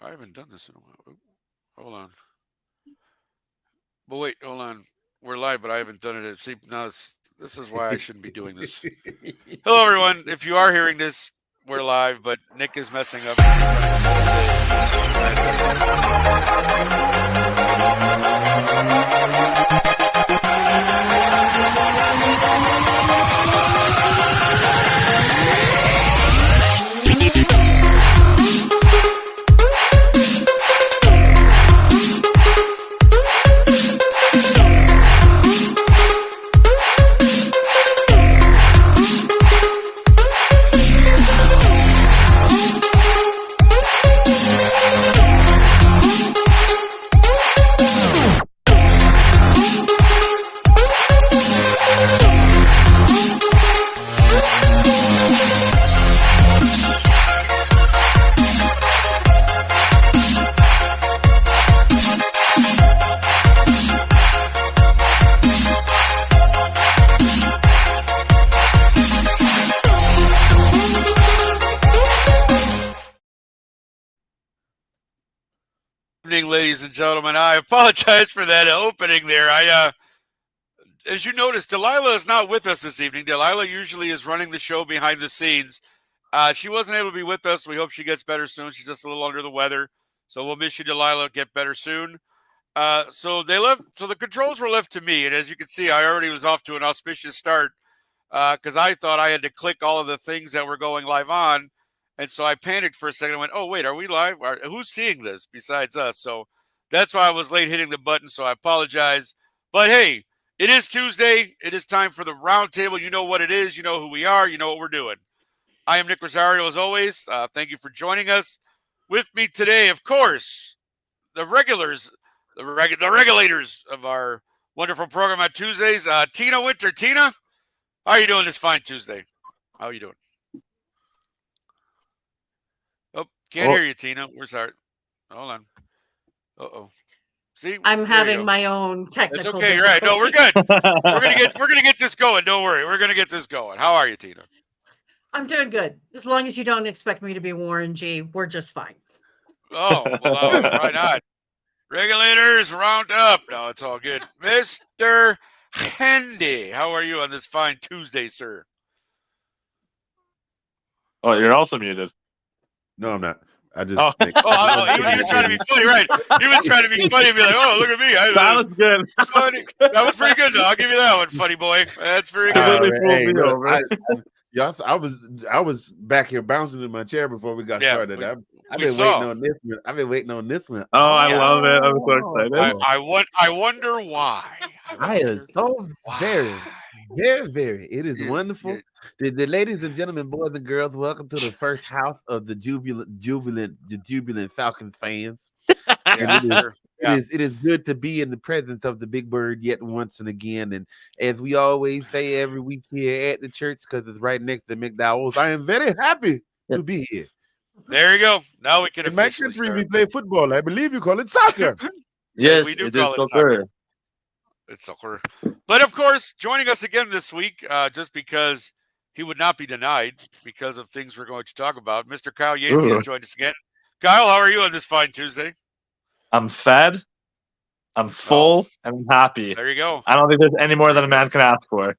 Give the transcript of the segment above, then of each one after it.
I haven't done this in a while. Hold on. But wait, hold on. We're live, but I haven't done it. See, now this is why I shouldn't be doing this. Hello, everyone. If you are hearing this, we're live, but Nick is messing up. Evening, ladies and gentlemen. I apologize for that opening there. As you noticed, Delilah is not with us this evening. Delilah usually is running the show behind the scenes. She wasn't able to be with us. We hope she gets better soon. She's just a little under the weather, so we'll miss you, Delilah. Get better soon. So the controls were left to me, and as you can see, I already was off to an auspicious start because I thought I had to click all of the things that were going live on. And so I panicked for a second and went, oh, wait, are we live? Who's seeing this besides us? So that's why I was late hitting the button, so I apologize. But, hey, it is Tuesday. It is time for the Roundtable. You know what it is. You know who we are. You know what we're doing. I am Nick Rosario, as always. Thank you for joining us. With me today, of course, the regulars, the regulators of our wonderful program on Tuesdays. Tina Winter. Tina, how are you doing this fine Tuesday? How are you doing? Can't hear you, Tina. We're sorry. Hold on. Uh-oh. See, I'm having my own technical. It's okay. You're right. No, we're good. We're gonna get this going. Don't worry. We're gonna get this going. How are you, Tina? I'm doing good. As long as you don't expect me to be Warren G, we're just fine. Oh, well, why not? Regulators, round up. No, it's all good. Mr. Hendy, how are you on this fine Tuesday, sir? Oh, you're also muted. No, I'm not. I just. Oh, he was trying to be funny, right? He was trying to be funny and be like, "Oh, look at me!" That was good. Funny. That was pretty good, though. I'll give you that one, funny boy. That's very good. Hey, look, I was back here bouncing in my chair before we got started. I've been waiting on this one. I've been waiting on this one. Oh, I love it! I'm so excited. I wonder why. I am so very. It is wonderful. The ladies and gentlemen, boys and girls, welcome to the first house of the jubilant Falcons fans. It is good to be in the presence of the big bird yet once and again. And as we always say every week here at the church, because it's right next to McDowell's, I am very happy to be here. There you go. Now we can. In my country, we play football. I believe you call it soccer. Yes, we do call it soccer. It's soccer. But of course, joining us again this week, just because he would not be denied because of things we're going to talk about, Mr. Kyle Yacy has joined us again. Kyle, how are you on this fine Tuesday? I'm fed, I'm full, and I'm happy. There you go. I don't think there's any more than a man can ask for.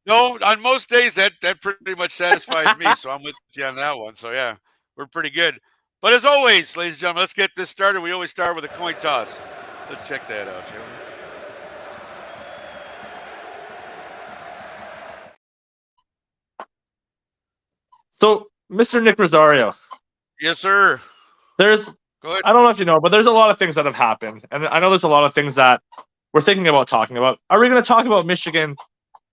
No, on most days that pretty much satisfies me, so I'm with you on that one. So yeah, we're pretty good. But as always, ladies and gentlemen, let's get this started. We always start with a coin toss. Let's check that out, shall we? So, Mr. Nick Rosario. Yes, sir. I don't know if you know, but there's a lot of things that have happened. And I know there's a lot of things that we're thinking about talking about. Are we going to talk about Michigan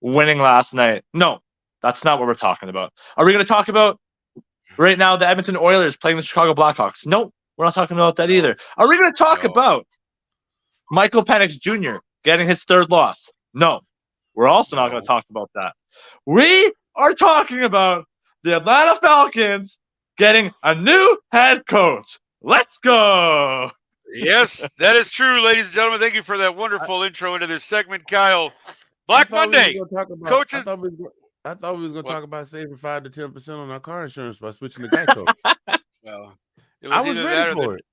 winning last night? No, that's not what we're talking about. Are we going to talk about right now the Edmonton Oilers playing the Chicago Blackhawks? No, we're not talking about that either. Are we going to talk about Michael Penix Jr. getting his third loss? No, we're also not going to talk about that. We are talking about the Atlanta Falcons getting a new head coach. Let's go. Yes, that is true, ladies and gentlemen. Thank you for that wonderful intro into this segment, Kyle. Black Monday. Coaches. I thought we was going to talk about saving 5 to 10% on our car insurance by switching to Geico. Well, It I was was either ready that for it.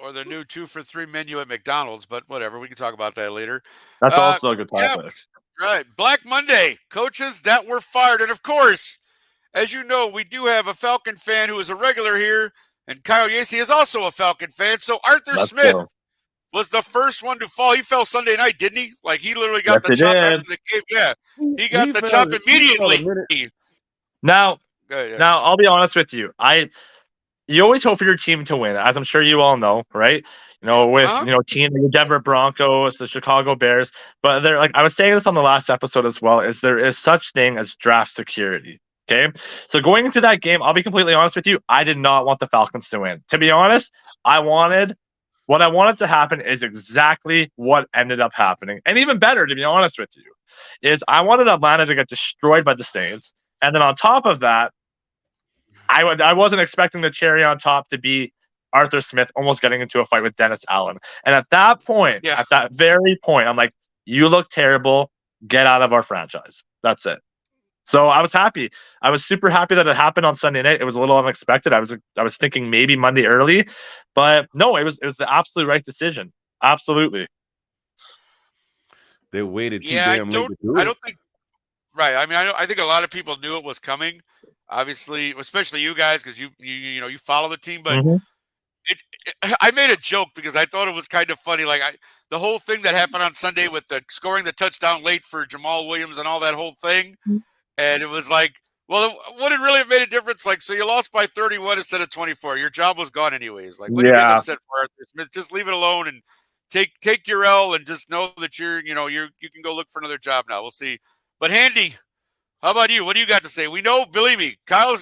or the new 2-for-3 menu at McDonald's, but whatever. We can talk about that later. That's also a good Yeah, topic. right. Black Monday, coaches that were fired. And of course, as you know, we do have a Falcon fan who is a regular here, and Kyle Yacy is also a Falcon fan. So Arthur Let's Smith go. was the first one to fall. He fell Sunday night, didn't he? Like he literally got Yes, the he chop did. after the game. Yeah, he got the fell- chop he fell a immediately. minute. Now, Yeah. now I'll be honest with you. You always hope for your team to win, as I'm sure you all know, right? You know, with team the Denver Broncos, the Chicago Bears, but they're like I was saying this on the last episode as well, is there is such thing as draft security. Okay. So going into that game, I'll be completely honest with you, I did not want the Falcons to win. To be honest, what I wanted to happen is exactly what ended up happening. And even better, to be honest with you, is I wanted Atlanta to get destroyed by the Saints. And then on top of that, I wasn't expecting the cherry on top to be Arthur Smith almost getting into a fight with Dennis Allen. And at that point, at that very point, I'm like, you look terrible. Get out of our franchise. That's it. So I was happy. I was super happy that it happened on Sunday night. It was a little unexpected. I was thinking maybe Monday early, but no, it was the absolute right decision. Absolutely. They waited too damn late to do it. I don't think. Right. I mean, I think a lot of people knew it was coming. Obviously, especially you guys, because you follow the team. But I made a joke because I thought it was kind of funny. Like the whole thing that happened on Sunday with the scoring the touchdown late for Jamal Williams and all that whole thing, and it was like, well, would it really have made a difference? Like, so you lost by 31 instead of 24. Your job was gone anyways. Like, what are you getting upset for, Arthur Smith? Just leave it alone and take your L and just know that you can go look for another job now. We'll see. But Handy, how about you? What do you got to say? We know, believe me, Kyle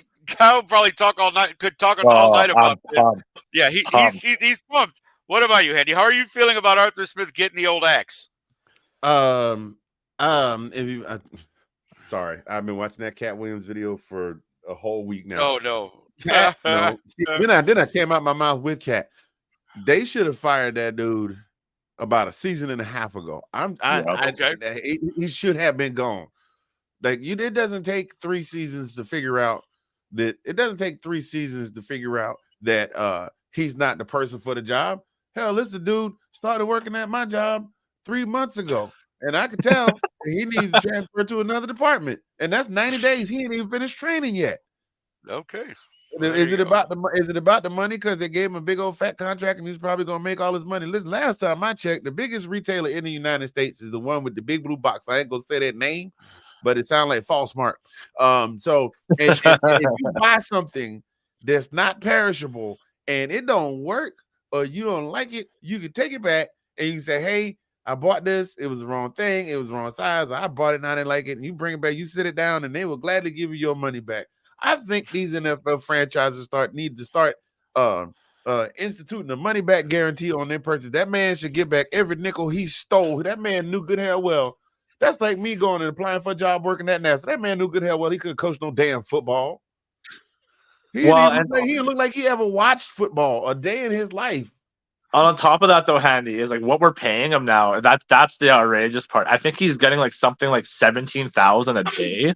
probably could talk all night about this. Pumped. Yeah, he's pumped. What about you, Handy? How are you feeling about Arthur Smith getting the old axe? Sorry, I've been watching that Cat Williams video for a whole week now. Oh no. Cat, no. See, then I came out my mouth with Cat. They should have fired that dude about a season and a half ago. He should have been gone. Like it doesn't take 3 seasons to figure out that he's not the person for the job. Hell, this dude started working at my job 3 months ago, and I could tell he needs to transfer to another department, and that's 90 days. He ain't even finished training yet. Okay. Well, is it about the money? Because they gave him a big old fat contract, and he's probably gonna make all his money. Listen, last time I checked, the biggest retailer in the United States is the one with the big blue box. I ain't gonna say that name, but it sounds like false smart. So and if you buy something that's not perishable and it don't work or you don't like it, you can take it back and you can say, hey, I bought this. It was the wrong thing. It was the wrong size. I bought it and I didn't like it. And you bring it back, you sit it down, and they will gladly give you your money back. I think these NFL franchises need to start instituting a money back guarantee on their purchase. That man should get back every nickel he stole. That man knew good hell well. That's like me going and applying for a job working at NASA. That man knew good hell well he couldn't coach no damn football. He didn't look like he ever watched football a day in his life. On top of that, though, Handy, is like what we're paying him now. That's the outrageous part. I think he's getting like something like $17,000 a day.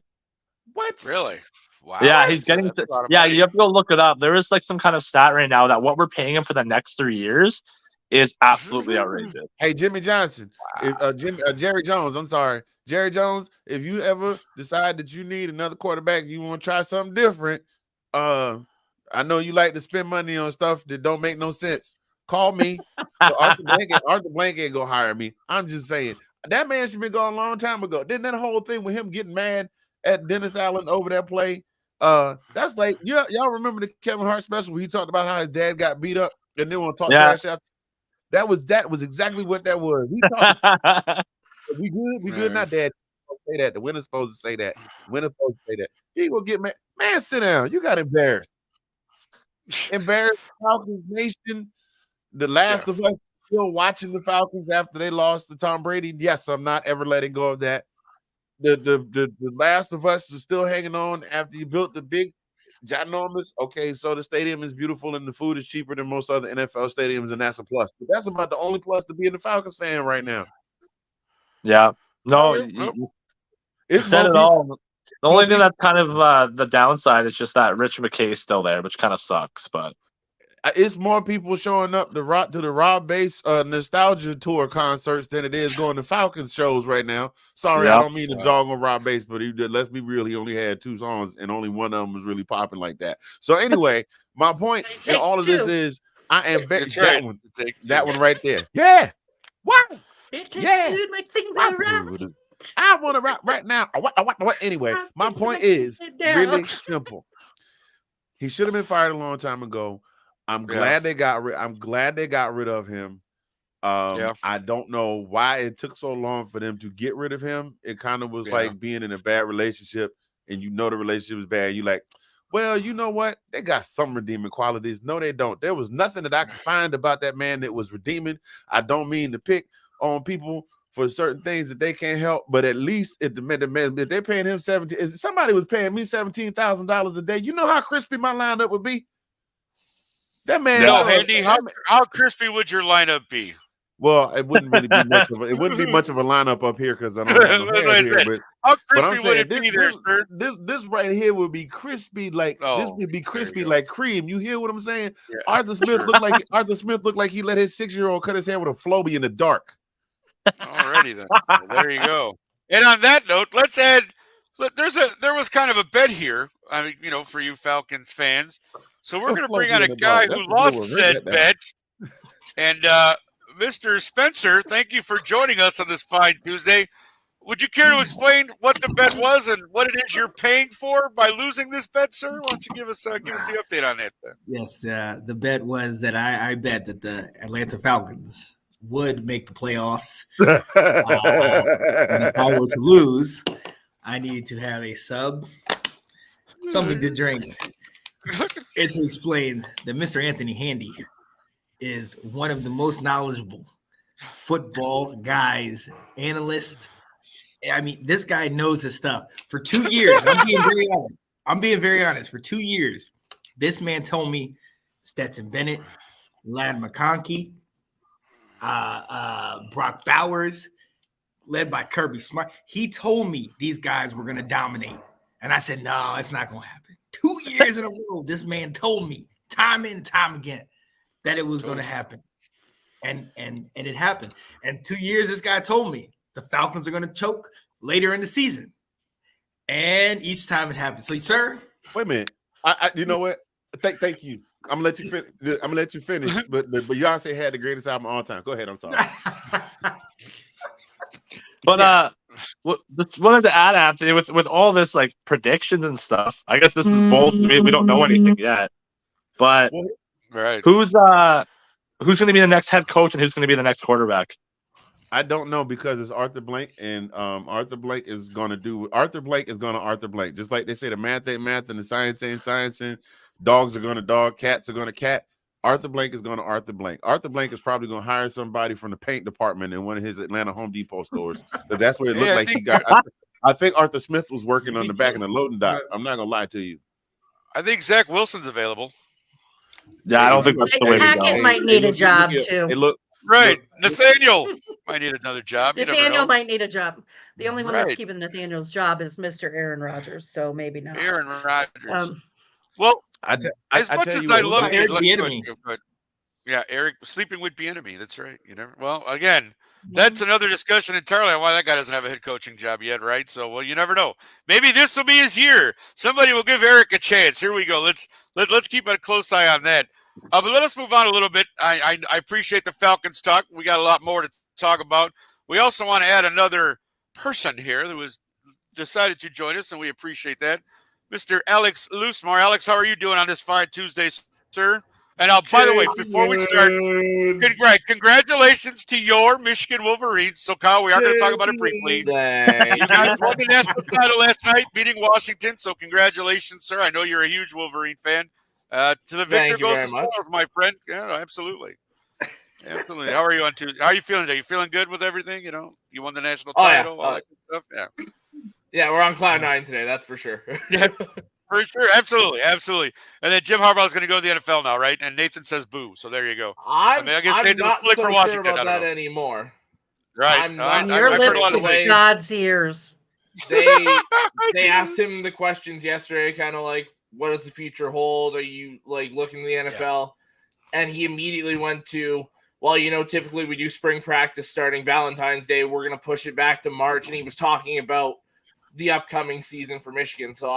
What? Really? Wow. Yeah, he's getting. You have to go look it up. There is like some kind of stat right now that what we're paying him for the next 3 years is absolutely outrageous. Hey, Jimmy Johnson, Jerry Jones. I'm sorry, Jerry Jones. If you ever decide that you need another quarterback, you want to try something different. I know you like to spend money on stuff that don't make no sense. Call me. Arthur Blank ain't gonna hire me. I'm just saying that man should be gone a long time ago. Didn't that whole thing with him getting mad at Dennis Allen over that play? That's like y'all remember the Kevin Hart special where he talked about how his dad got beat up and then want to talk trash after. That was exactly what that was. He talked, we good now, Dad. Say that. The winner's supposed to say that. He will get mad. Man, sit down. You got embarrassed. Embarrassed Falcons Nation. The Last of Us still watching the Falcons after they lost to Tom Brady. Yes, I'm not ever letting go of that. The Last of Us is still hanging on after you built the big ginormous. Okay, so the stadium is beautiful and the food is cheaper than most other NFL stadiums, and that's a plus. But that's about the only plus to being a Falcons fan right now. Yeah. No, you said it all. The only thing that's kind of the downside is just that Rich McKay's still there, which kind of sucks. But it's more people showing up to the Rob Bass nostalgia tour concerts than it is going to Falcons shows right now. Sorry, I Yeah. don't mean to dog on Rob Bass, but let's be real, he only had 2 songs and only one of them was really popping like that. So anyway, my point in all of this is I am That's that right. one, Take that two. one right there. Yeah. What? It takes Yeah. two to make things all right. I want to rap right now. What? Anyway, my point is really simple. He should have been fired a long time ago. I'm glad they got rid of him. I don't know why it took so long for them to get rid of him. It kind of was like being in a bad relationship and you know the relationship is bad. You like, well, you know what? They got some redeeming qualities. No, they don't. There was nothing that I could find about that man that was redeeming. I don't mean to pick on people for certain things that they can't help, but at least if they're paying him if somebody was paying me $17,000 a day, you know how crispy my lineup would be. That man. No, Andy, how crispy would your lineup be? Well, it wouldn't really be much of a lineup up here because I don't have no hair here. How but I'm crispy would saying it be there, sir? this right here would be crispy like this would be crispy like cream. You hear what I'm saying? Yeah, Arthur Smith looked like he let his 6-year-old cut his hair with a Flowbee in the dark. Alrighty then. Well, there you go. And on that note, let's add. There was kind of a bet here. I mean, you know, for you Falcons fans. So we're going to bring on a guy who lost said bet. And Mr. Spencer, thank you for joining us on this fine Tuesday. Would you care to explain what the bet was and what it is you're paying for by losing this bet, sir? Why don't you give us the update on that? Then? Yes, the bet was that I bet that the Atlanta Falcons would make the playoffs. And if I were to lose, I need to have a something to drink, and to explain that Mr. Anthony Handy is one of the most knowledgeable football guys, analyst. I mean, this guy knows his stuff. For 2 years, I'm being very honest. For 2 years, this man told me Stetson Bennett, Ladd McConkey, Brock Bowers, led by Kirby Smart. He told me these guys were going to dominate. And I said, no, it's not going to happen. 2 years in a row, this man told me time and time again that it was going to happen. And it happened. And 2 years, this guy told me the Falcons are going to choke later in the season. And each time it happened. So, sir. Wait a minute. You know what? Thank you. I'm gonna let you finish. But Beyonce had the greatest album of all time. Go ahead. I'm sorry. But just wanted to add, Anthony, with all this like predictions and stuff. I guess this is both. We don't know anything yet. But who's going to be the next head coach and who's going to be the next quarterback? I don't know because it's Arthur Blank, and Arthur Blank is going to Arthur Blank. Just like they say, the math ain't math and the science ain't science, and dogs are going to dog, cats are going to cat. Arthur Blank is going to Arthur Blank. Arthur Blank is probably going to hire somebody from the paint department in one of his Atlanta Home Depot stores. Because that's where it looked like he got. I think Arthur Smith was working on the back of the loading dock. I'm not going to lie to you. I think Zach Wilson's available. Yeah, I don't think that's the way to go. Hackett might need a job too. Nathaniel might need another job. Nathaniel might need a job. The only one that's keeping Nathaniel's job is Mr. Aaron Rodgers, so maybe not. Aaron Rodgers. Well, as much as I love Eric Bieniemy. Yeah, Eric sleeping with Bieniemy. That's right. You never. Well, again, that's another discussion entirely on why that guy doesn't have a head coaching job yet, right? So, well, you never know. Maybe this will be his year. Somebody will give Eric a chance. Here we go. Let's keep a close eye on that. But let us move on a little bit. I appreciate the Falcons talk. We got a lot more to talk about. We also want to add another person here that was decided to join us, and we appreciate that. Mr. Alex Loosemore. Alex, how are you doing on this fine Tuesday, sir? And by the way, before we start, congratulations to your Michigan Wolverines. So, Kyle, we are going to talk about it briefly. You guys won the national title last night, beating Washington. So, congratulations, sir. I know you're a huge Wolverine fan. To the victor goes the spoils, my friend. Yeah, absolutely. Absolutely. How are you How are you feeling? Are you feeling good with everything? You know, you won the national title, all that good stuff. Yeah. Yeah, we're on cloud nine today. That's for sure. Yeah, for sure. Absolutely. Absolutely. And then Jim Harbaugh is going to go to the NFL now, right? And Nathan says boo. So there you go. I guess I'm not so for Washington. sure about that anymore. Right. Your lips to God's ears. They asked him the questions yesterday, kind of like, what does the future hold? Are you like looking at the NFL? and he immediately went to, well, typically we do spring practice starting Valentine's Day. We're going to push it back to March. And he was talking about the upcoming season for Michigan. So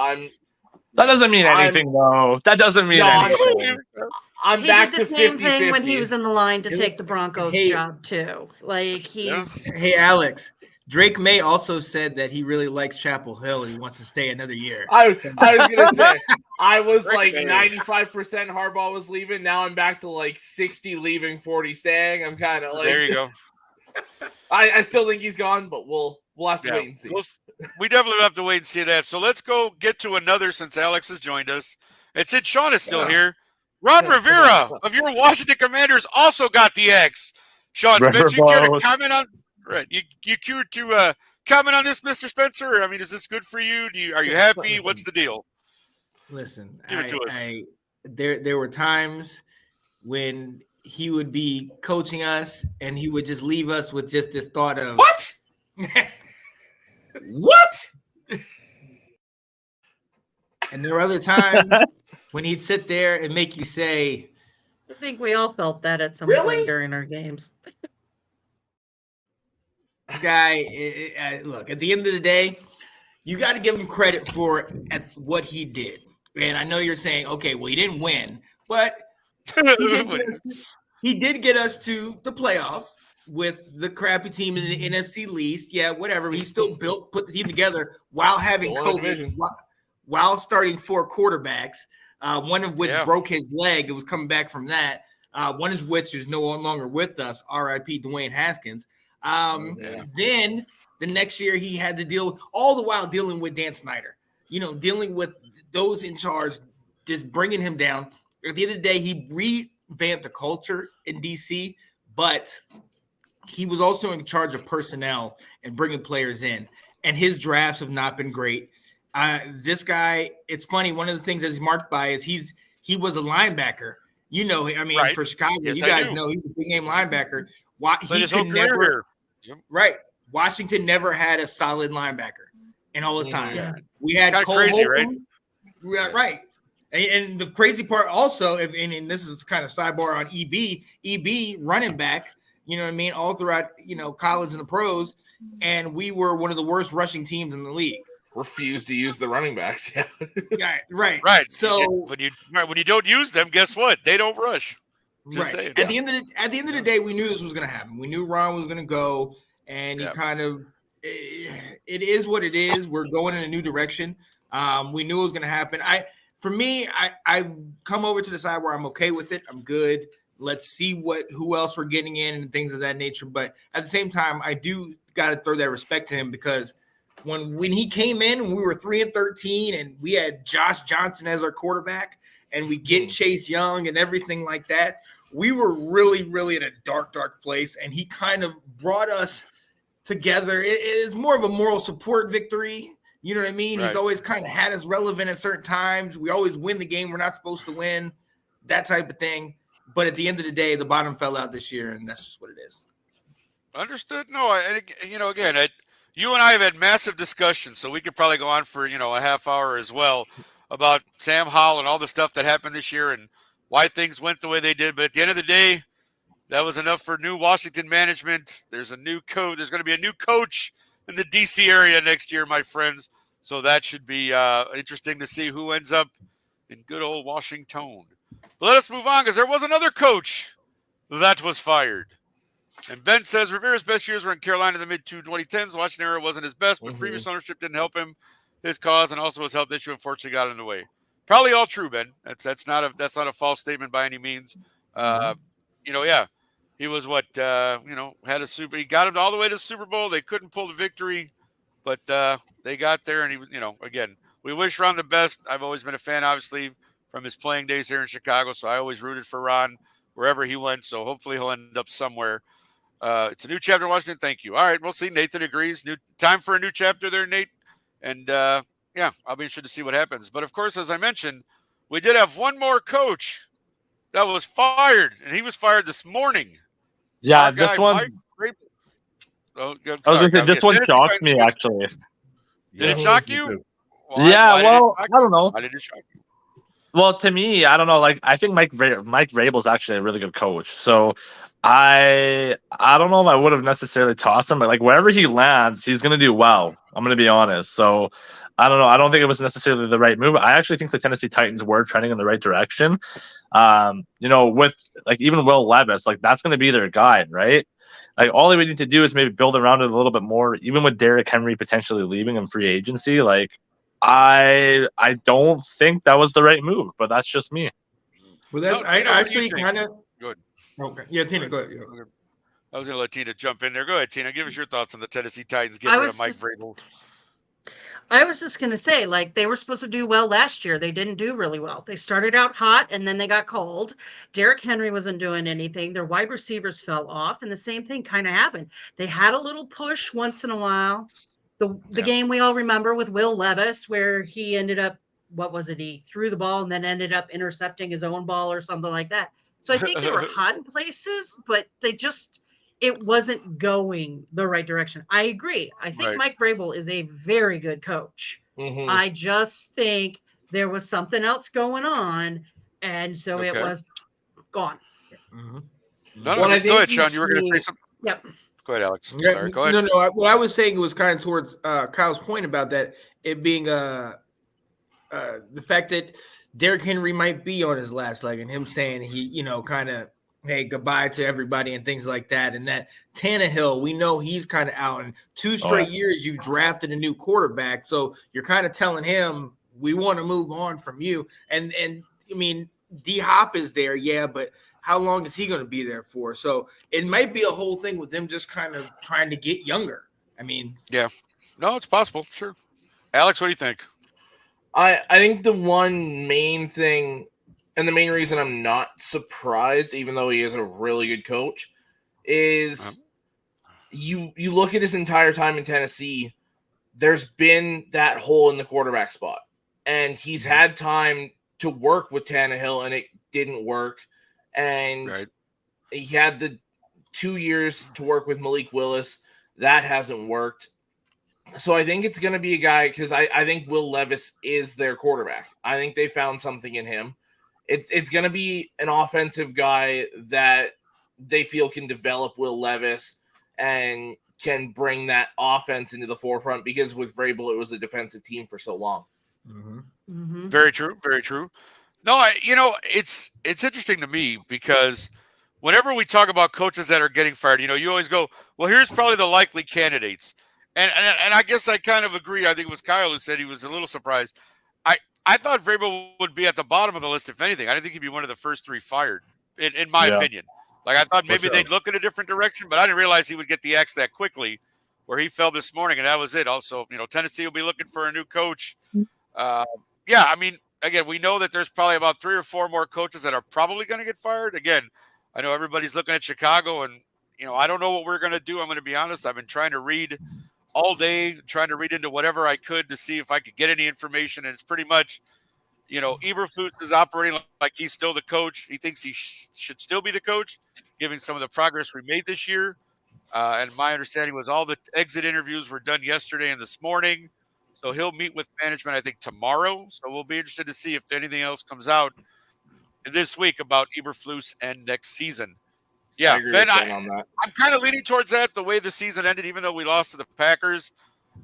that doesn't mean anything, though. That doesn't mean anything. I'm he back did the to same 50-50. thing when he was in the line to take the Broncos job too. Like Hey, Alex. Drake May also said that he really likes Chapel Hill and he wants to stay another year. I was gonna say I was like 95% Harbaugh was leaving. Now I'm back to like 60 leaving, 40 staying. I'm kind of like, there you go. I still think he's gone, but we'll have to wait and see. We definitely have to wait and see that. So let's go get to another since Alex has joined us. And since Sean is still here, Ron Rivera of your Washington Commanders also got the X. Sean Spencer, you care to comment on? Right, you care to comment on this, Mr. Spencer? I mean, is this good for you? Are you happy? Listen, What's the deal? Listen, Give it to us. There were times when he would be coaching us and he would just leave us with just this thought of what? What? And there were other times when he'd sit there and make you say, I think we all felt that at some Really? point during our games. this guy, look, at the end of the day, you got to give him credit for what he did. And I know you're saying, okay, well, he didn't win, but he did get us to the playoffs with the crappy team in the NFC least. Yeah, whatever. He still put the team together while having COVID, while starting 4 quarterbacks, one of which broke his leg. It was coming back from that. One of which is no longer with us, R.I.P. Dwayne Haskins. Then the next year he had to deal, all the while dealing with Dan Snyder, dealing with those in charge, just bringing him down. At the end of the day, he revamped the culture in DC, but he was also in charge of personnel and bringing players in. And his drafts have not been great. This guy, it's funny. One of the things that he's marked by is he was a linebacker. Right. For Chicago, yes, you guys know he's a big game linebacker. Right. Washington never had a solid linebacker in all his time. Yeah. We had Kinda Cole crazy, Holcomb. Right. And the crazy part also, and this is kind of sidebar on EB running back, you know what I mean, all throughout, college and the pros, and we were one of the worst rushing teams in the league. Refuse to use the running backs. Yeah, right. So when you don't use them, guess what? They don't rush. Just saying. At the end of the day, we knew this was going to happen. We knew Ron was going to go, and he kind of. It is what it is. We're going in a new direction. We knew it was going to happen. For me, I come over to the side where I'm okay with it. I'm good. Let's see who else we're getting in and things of that nature. But at the same time, I do got to throw that respect to him because when he came in, we were 3-13 and we had Josh Johnson as our quarterback and we get Chase Young and everything like that. We were really, really in a dark, dark place. And he kind of brought us together. It is more of a moral support victory. You know what I mean? Right. He's always kind of had us relevant at certain times. We always win the game we're not supposed to win, that type of thing. But at the end of the day, the bottom fell out this year, and that's just what it is. Understood. No, again, you and I have had massive discussions, so we could probably go on for, a half hour as well about Sam Howell and all the stuff that happened this year and why things went the way they did. But at the end of the day, that was enough for new Washington management. There's a new coach. There's going to be a new coach in the D.C. area next year, my friends. So that should be interesting to see who ends up in good old Washington. But let us move on because there was another coach that was fired. And Ben says Rivera's best years were in Carolina in the mid-2010s. Washington era wasn't his best, but previous ownership didn't help him. His cause and also his health issue unfortunately got in the way. Probably all true, Ben. That's not a false statement by any means. He was had a super. He got him all the way to the Super Bowl. They couldn't pull the victory, but they got there. And again, we wish Ron the best. I've always been a fan, obviously, from his playing days here in Chicago. So I always rooted for Ron wherever he went. So hopefully he'll end up somewhere. It's a new chapter in Washington. Thank you. All right, we'll see. Nathan agrees. New time for a new chapter there, Nate. And I'll be interested to see what happens. But of course, as I mentioned, we did have one more coach that was fired, and he was fired this morning. Yeah, this one. This one shocked me actually. Did it shock you? I don't know. Why did it shock you? Well, to me, I don't know. Like, I think Mike Vrabel's actually a really good coach. So, I don't know if I would have necessarily tossed him, but like wherever he lands, he's gonna do well. I'm gonna be honest. So, I don't know. I don't think it was necessarily the right move. I actually think the Tennessee Titans were trending in the right direction. With like even Will Levis, like that's gonna be their guide, right? Like all they would need to do is maybe build around it a little bit more. Even with Derrick Henry potentially leaving in free agency, like I don't think that was the right move, but that's just me. Well, that's I Tina, actually kind of. Good. Okay, yeah, Tina, go ahead. Okay. I was going to let Tina jump in there. Go ahead, Tina. Give us your thoughts on the Tennessee Titans getting rid of Mike Vrabel. I was just going to say, like, they were supposed to do well last year. They didn't do really well. They started out hot and then they got cold. Derrick Henry wasn't doing anything. Their wide receivers fell off, and the same thing kind of happened. They had a little push once in a while. The game we all remember with Will Levis, where he ended up, what was it? He threw the ball and then ended up intercepting his own ball or something like that. So I think they were hot in places, but it wasn't going the right direction. I agree. I think Mike Vrabel is a very good coach. Mm-hmm. I just think there was something else going on, and so it was gone. Mm-hmm. Go ahead, Sean. You were going to say something? Yep. Go ahead, Alex. Yeah, sorry, go ahead. No. What I was saying was kind of towards Kyle's point about that, it being the fact that Derrick Henry might be on his last leg and him saying he, kind of, hey, goodbye to everybody and things like that. And that Tannehill, we know he's kind of out. And 2 straight years you drafted a new quarterback. So you're kind of telling him, we want to move on from you. And I mean, D-Hop is there, yeah, but how long is he going to be there for? So it might be a whole thing with them just kind of trying to get younger. I mean. Yeah. No, it's possible. Sure. Alex, what do you think? I think the one main thing and the main reason I'm not surprised, even though he is a really good coach, is you look at his entire time in Tennessee, there's been that hole in the quarterback spot. And he's had time to work with Tannehill, and it didn't work. And he had the 2 years to work with Malik Willis. That hasn't worked. So I think it's going to be a guy, because I think Will Levis is their quarterback. I think they found something in him. It's going to be an offensive guy that they feel can develop Will Levis and can bring that offense into the forefront, because with Vrabel, it was a defensive team for so long. Mm-hmm. Mm-hmm. Very true. Very true. No, it's interesting to me, because whenever we talk about coaches that are getting fired, you always go, well, here's probably the likely candidates. And I guess I kind of agree. I think it was Kyle who said he was a little surprised. I thought Vrabel would be at the bottom of the list, if anything. I didn't think he'd be one of the first 3 fired, in my opinion. Like, I thought maybe they'd look in a different direction, but I didn't realize he would get the axe that quickly, where he fell this morning, and that was it. Also, Tennessee will be looking for a new coach. I mean, again, we know that there's probably about 3 or 4 more coaches that are probably going to get fired. Again, I know everybody's looking at Chicago, and, I don't know what we're going to do. I'm going to be honest. I've been trying to read all day, trying to read into whatever I could to see if I could get any information. And it's pretty much, Eberflus is operating like he's still the coach. He thinks he should still be the coach, given some of the progress we made this year. And my understanding was all the exit interviews were done yesterday and this morning. So he'll meet with management, I think, tomorrow. So we'll be interested to see if anything else comes out this week about Eberflus and next season. Yeah, Ben, I'm kind of leaning towards that, the way the season ended, even though we lost to the Packers.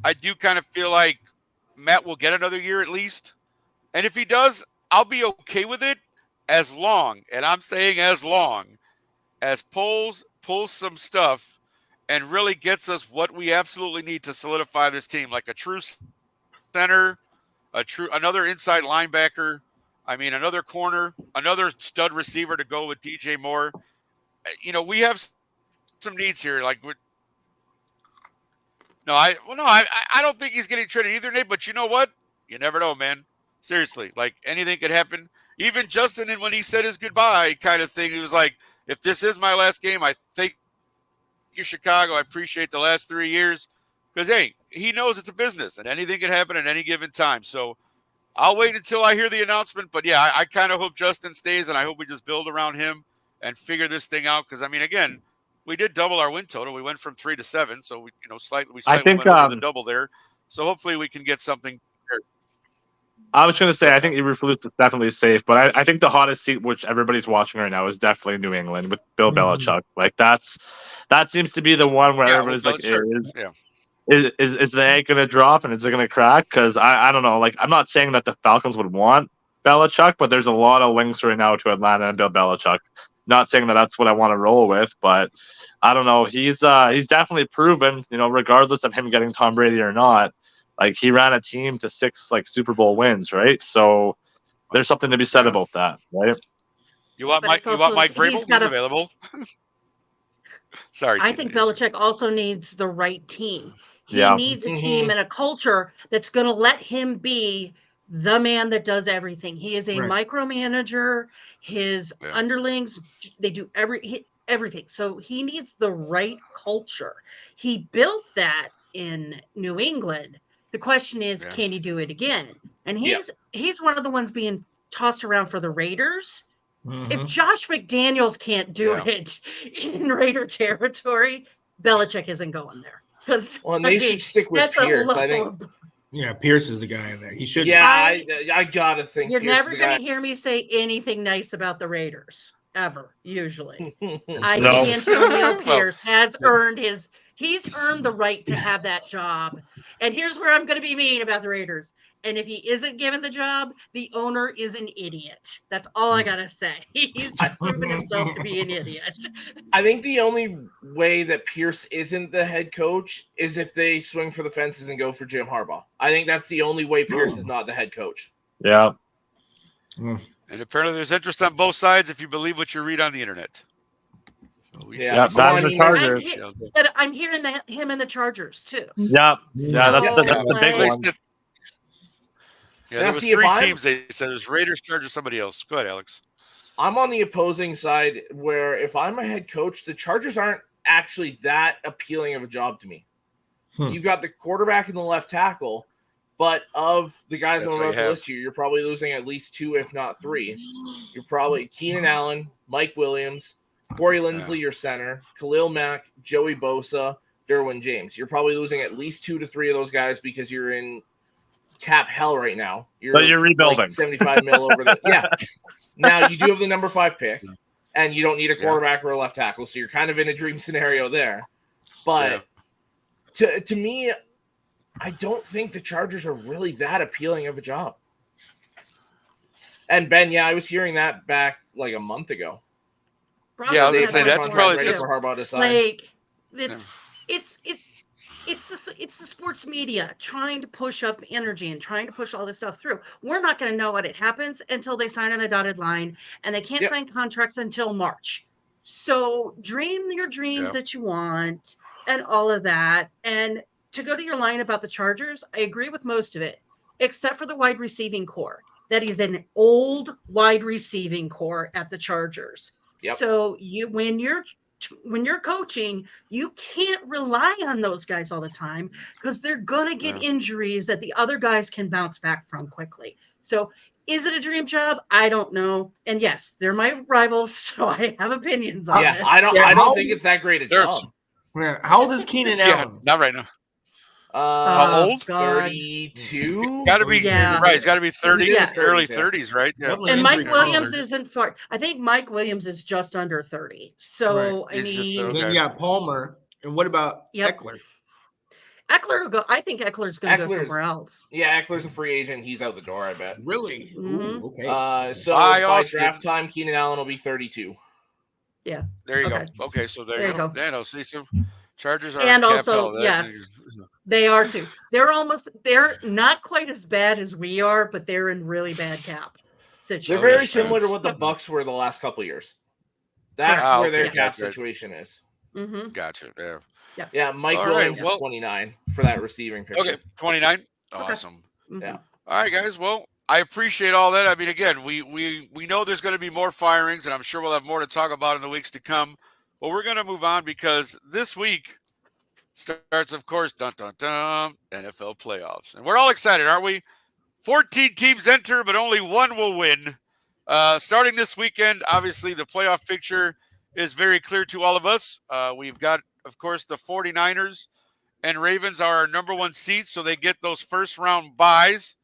I do kind of feel like Matt will get another year at least. And if he does, I'll be okay with it, as long, and I'm saying as long, as pulls some stuff and really gets us what we absolutely need to solidify this team, like a true center, another inside linebacker, another corner, another stud receiver to go with DJ Moore. We have some needs here. Like, I don't think he's getting traded either, Nate. But you know what? You never know, man. Seriously, like, anything could happen. Even Justin, when he said his goodbye kind of thing, he was like, "If this is my last game, I thank you, Chicago. I appreciate the last 3 years." Because, hey, he knows it's a business, and anything can happen at any given time. So I'll wait until I hear the announcement. But yeah, I kind of hope Justin stays, and I hope we just build around him and figure this thing out. Because, again, we did double our win total. We went from 3 to 7, so we slightly went over the double there. So hopefully we can get something. I was going to say, I think Eberflus is definitely safe, but I think the hottest seat, which everybody's watching right now, is definitely New England with Bill Belichick. Like that seems to be the one where everybody's like, is the egg going to drop and is it going to crack? Because I don't know. Like, I'm not saying that the Falcons would want Belichick, but there's a lot of links right now to Atlanta and Bill Belichick. Not saying that that's what I want to roll with, but I don't know. He's definitely proven, regardless of him getting Tom Brady or not. Like, he ran a team to 6 Super Bowl wins, right? So there's something to be said about that, right? You want But Mike? it's You want also- Mike Vrabel? he's He's got a- available. Sorry, I Tina. think Belichick also needs the right team. He Yeah. needs a team and a culture that's going to let him be the man that does everything. He is a Right. micromanager. His underlings, they do everything. So he needs the right culture. He built that in New England. The question is, can he do it again? And he's one of the ones being tossed around for the Raiders. If Josh McDaniels can't do it in Raider territory, Belichick isn't going there. Because they should stick with Pierce. I think. Yeah, Pierce is the guy in there. He should. Yeah, I gotta think. You're Pierce never going to hear me say anything nice about the Raiders ever. Usually, I think Antonio Pierce has earned his. He's earned the right to have that job. And here's where I'm going to be mean about the Raiders. And if he isn't given the job, the owner is an idiot. That's all I got to say. He's proven himself to be an idiot. I think the only way that Pierce isn't the head coach is if they swing for the fences and go for Jim Harbaugh. I think that's the only way Pierce is not the head coach. Yeah. And apparently there's interest on both sides if you believe what you read on the internet. So but I'm hearing him and the Chargers too. Yeah, that's the big one. Yeah, there was 3 teams. They said it was Raiders, Chargers, somebody else. Go ahead, Alex. I'm on the opposing side where if I'm a head coach, the Chargers aren't actually that appealing of a job to me. You've got the quarterback and the left tackle, but of the guys I'm about to list here, you're probably losing at least 2, if not 3. You're probably Keenan Allen, Mike Williams, Corey Linsley, your center, Khalil Mack, Joey Bosa, Derwin James. You're probably losing at least 2 to 3 of those guys because you're in cap hell right now. But you're rebuilding. Like 75 mil over the Now you do have the number 5 pick, and you don't need a quarterback or a left tackle, so you're kind of in a dream scenario there. But to me, I don't think the Chargers are really that appealing of a job. And Ben, I was hearing that back like a month ago. Probably I was gonna say that's probably ready for Harbaugh to sign. It's the sports media trying to push up energy and trying to push all this stuff through. We're not going to know what it happens until they sign on the dotted line, and they can't sign contracts until March. So dream your dreams that you want and all of that. And to go to your line about the Chargers, I agree with most of it, except for the wide receiving core. That is an old wide receiving core at the Chargers. So when you're coaching, you can't rely on those guys all the time because they're going to get injuries that the other guys can bounce back from quickly. So is it a dream job? I don't know. And yes, they're my rivals, so I have opinions on it. I don't think it's that great a job. How old is Keenan Allen? Not right now. How old? 32. Got to be right. He's got to be 30, early 30s, right? Yeah. And Mike Williams isn't far. I think Mike Williams is just under 30. So I mean, then you got Palmer, and what about Eckler? Eckler will go. I think Eckler's going to go somewhere else. Yeah, Eckler's a free agent. He's out the door. I bet. Really? Mm-hmm. Ooh, okay. So by draft time, Keenan Allen will be 32. Yeah. There you go. Okay, so there you go. Yeah, see, so Chargers are and also they are too. They're not quite as bad as we are, but they're in really bad cap situation. They're very similar to what the Bucks were the last couple of years. That's where their cap situation is. Mm-hmm. Gotcha. Yeah. Mike Williams is 29 for that receiving pick. Okay, 29. Awesome. Mm-hmm. Yeah. All right, guys. Well, I appreciate all that. I mean, again, we know there's going to be more firings, and I'm sure we'll have more to talk about in the weeks to come. But we're going to move on because this week starts, of course, NFL playoffs. And we're all excited, aren't we? 14 teams enter, but only one will win. Starting this weekend, obviously, the playoff picture is very clear to all of us. We've got, of course, the 49ers and Ravens are our number 1 seeds, so they get those first-round buys.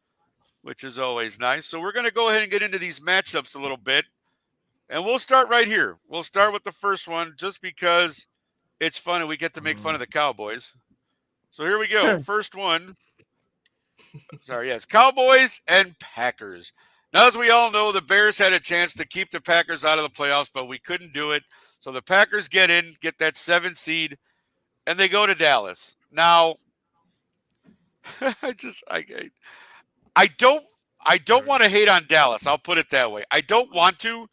which is always nice. So we're going to go ahead and get into these matchups a little bit. And we'll start right here. We'll start with the first one just because it's fun and we get to make fun of the Cowboys. So here we go. First one. Sorry, yes. Cowboys and Packers. Now, as we all know, the Bears had a chance to keep the Packers out of the playoffs, but we couldn't do it. So the Packers get in, get that 7 seed, and they go to Dallas. Now, I don't want to hate on Dallas. I'll put it that way. I don't want to,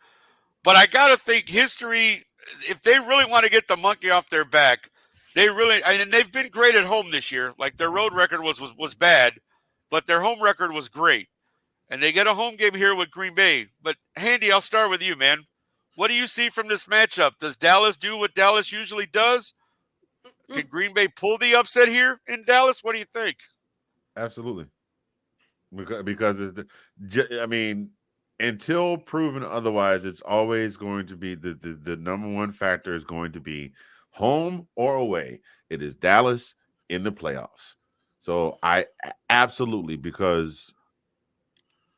but I got to think history, if they really want to get the monkey off their back, and they've been great at home this year. Like their road record was bad, but their home record was great. And they get a home game here with Green Bay. But Handy, I'll start with you, man. What do you see from this matchup? Does Dallas do what Dallas usually does? Can Green Bay pull the upset here in Dallas? What do you think? Absolutely. Because I mean, until proven otherwise, it's always going to be the number one factor is going to be home or away. It is Dallas in the playoffs. So I absolutely, because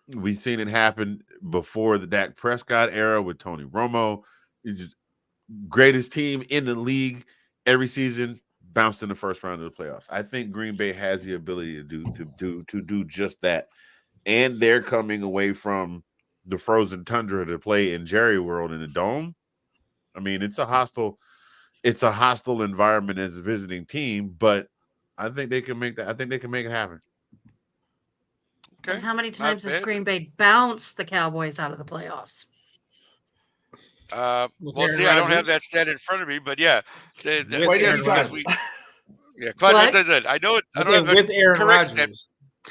we've seen it happen before the Dak Prescott era with Tony Romo. He's just greatest team in the league every season, bounced in the first round of the playoffs. I think Green Bay has the ability to do just that. And they're coming away from the frozen tundra to play in Jerry World in the Dome. I mean, it's a hostile environment as a visiting team, but I think they can make that. I think they can make it happen. Okay. And how many times has Green Bay bounced the Cowboys out of the playoffs? Well, see, I don't have that stat in front of me, but yeah. Because we, yeah, Claude, I know it. I don't have with Aaron Rodgers.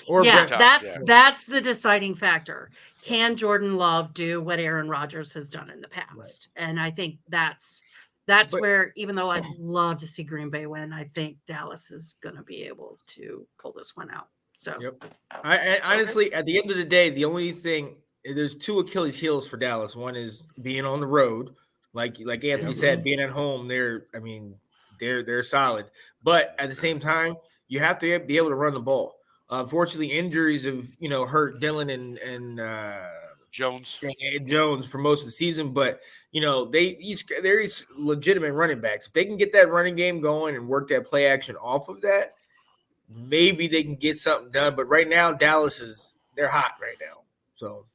Or that's the deciding factor. Can Jordan Love do what Aaron Rodgers has done in the past? Right. And I think that's where, even though I'd love to see Green Bay win, I think Dallas is going to be able to pull this one out. So, I honestly, at the end of the day, the only thing, there's two Achilles heels for Dallas. One is being on the road, like Anthony said, being at home. They're solid, but at the same time, you have to be able to run the ball. Unfortunately, injuries have hurt Dylan and Jones for most of the season, but they're each legitimate running backs. If they can get that running game going and work that play action off of that, maybe they can get something done. But right now, Dallas they're hot right now. So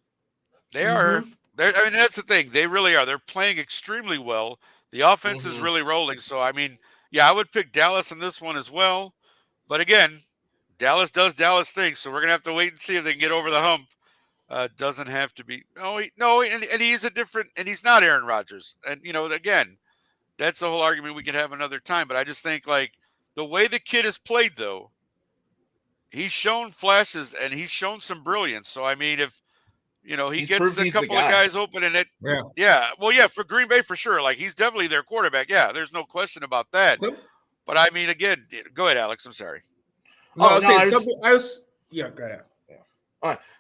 they are. I mean, that's the thing. They really are. They're playing extremely well. The offense is really rolling. So, I mean, yeah, I would pick Dallas in this one as well. But again, Dallas does Dallas things. So we're going to have to wait and see if they can get over the hump. Doesn't have to be. And he's and he's not Aaron Rodgers. And, again, that's the whole argument we could have another time. But I just think, like, the way the kid has played, though, he's shown flashes and he's shown some brilliance. So, I mean, if, he gets a couple of guys open and it, for Green Bay, for sure. Like, he's definitely their quarterback. Yeah, there's no question about that. But, I mean, again, go ahead, Alex. I'm sorry. Go ahead.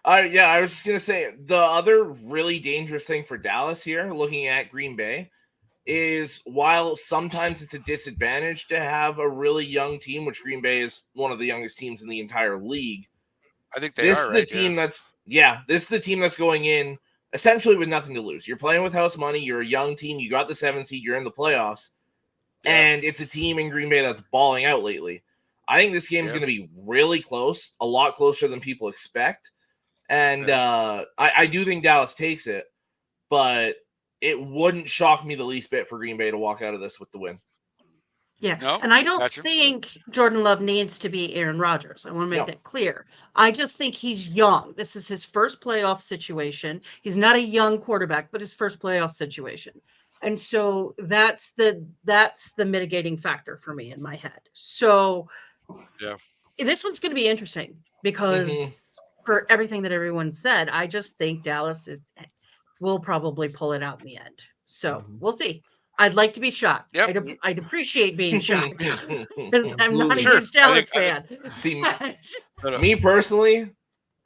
I was just going to say the other really dangerous thing for Dallas here, looking at Green Bay, is while sometimes it's a disadvantage to have a really young team, which Green Bay is one of the youngest teams in the entire league. I think this is the team that's going in essentially with nothing to lose. You're playing with house money. You're a young team. You got the 7th seed. You're in the playoffs. Yeah. And it's a team in Green Bay that's balling out lately. I think this game is going to be really close, a lot closer than people expect. And I do think Dallas takes it, but it wouldn't shock me the least bit for Green Bay to walk out of this with the win. Yeah, no, and I don't think Jordan Love needs to be Aaron Rodgers. I want to make that clear. I just think he's young. This is his first playoff situation. He's not a young quarterback, but his first playoff situation. And so that's the mitigating factor for me in my head. So this one's going to be interesting because for everything that everyone said, I just think Dallas will probably pull it out in the end. So we'll see. I'd like to be shocked. Yep. I'd appreciate being shocked because I'm not a huge Dallas fan. See, me personally,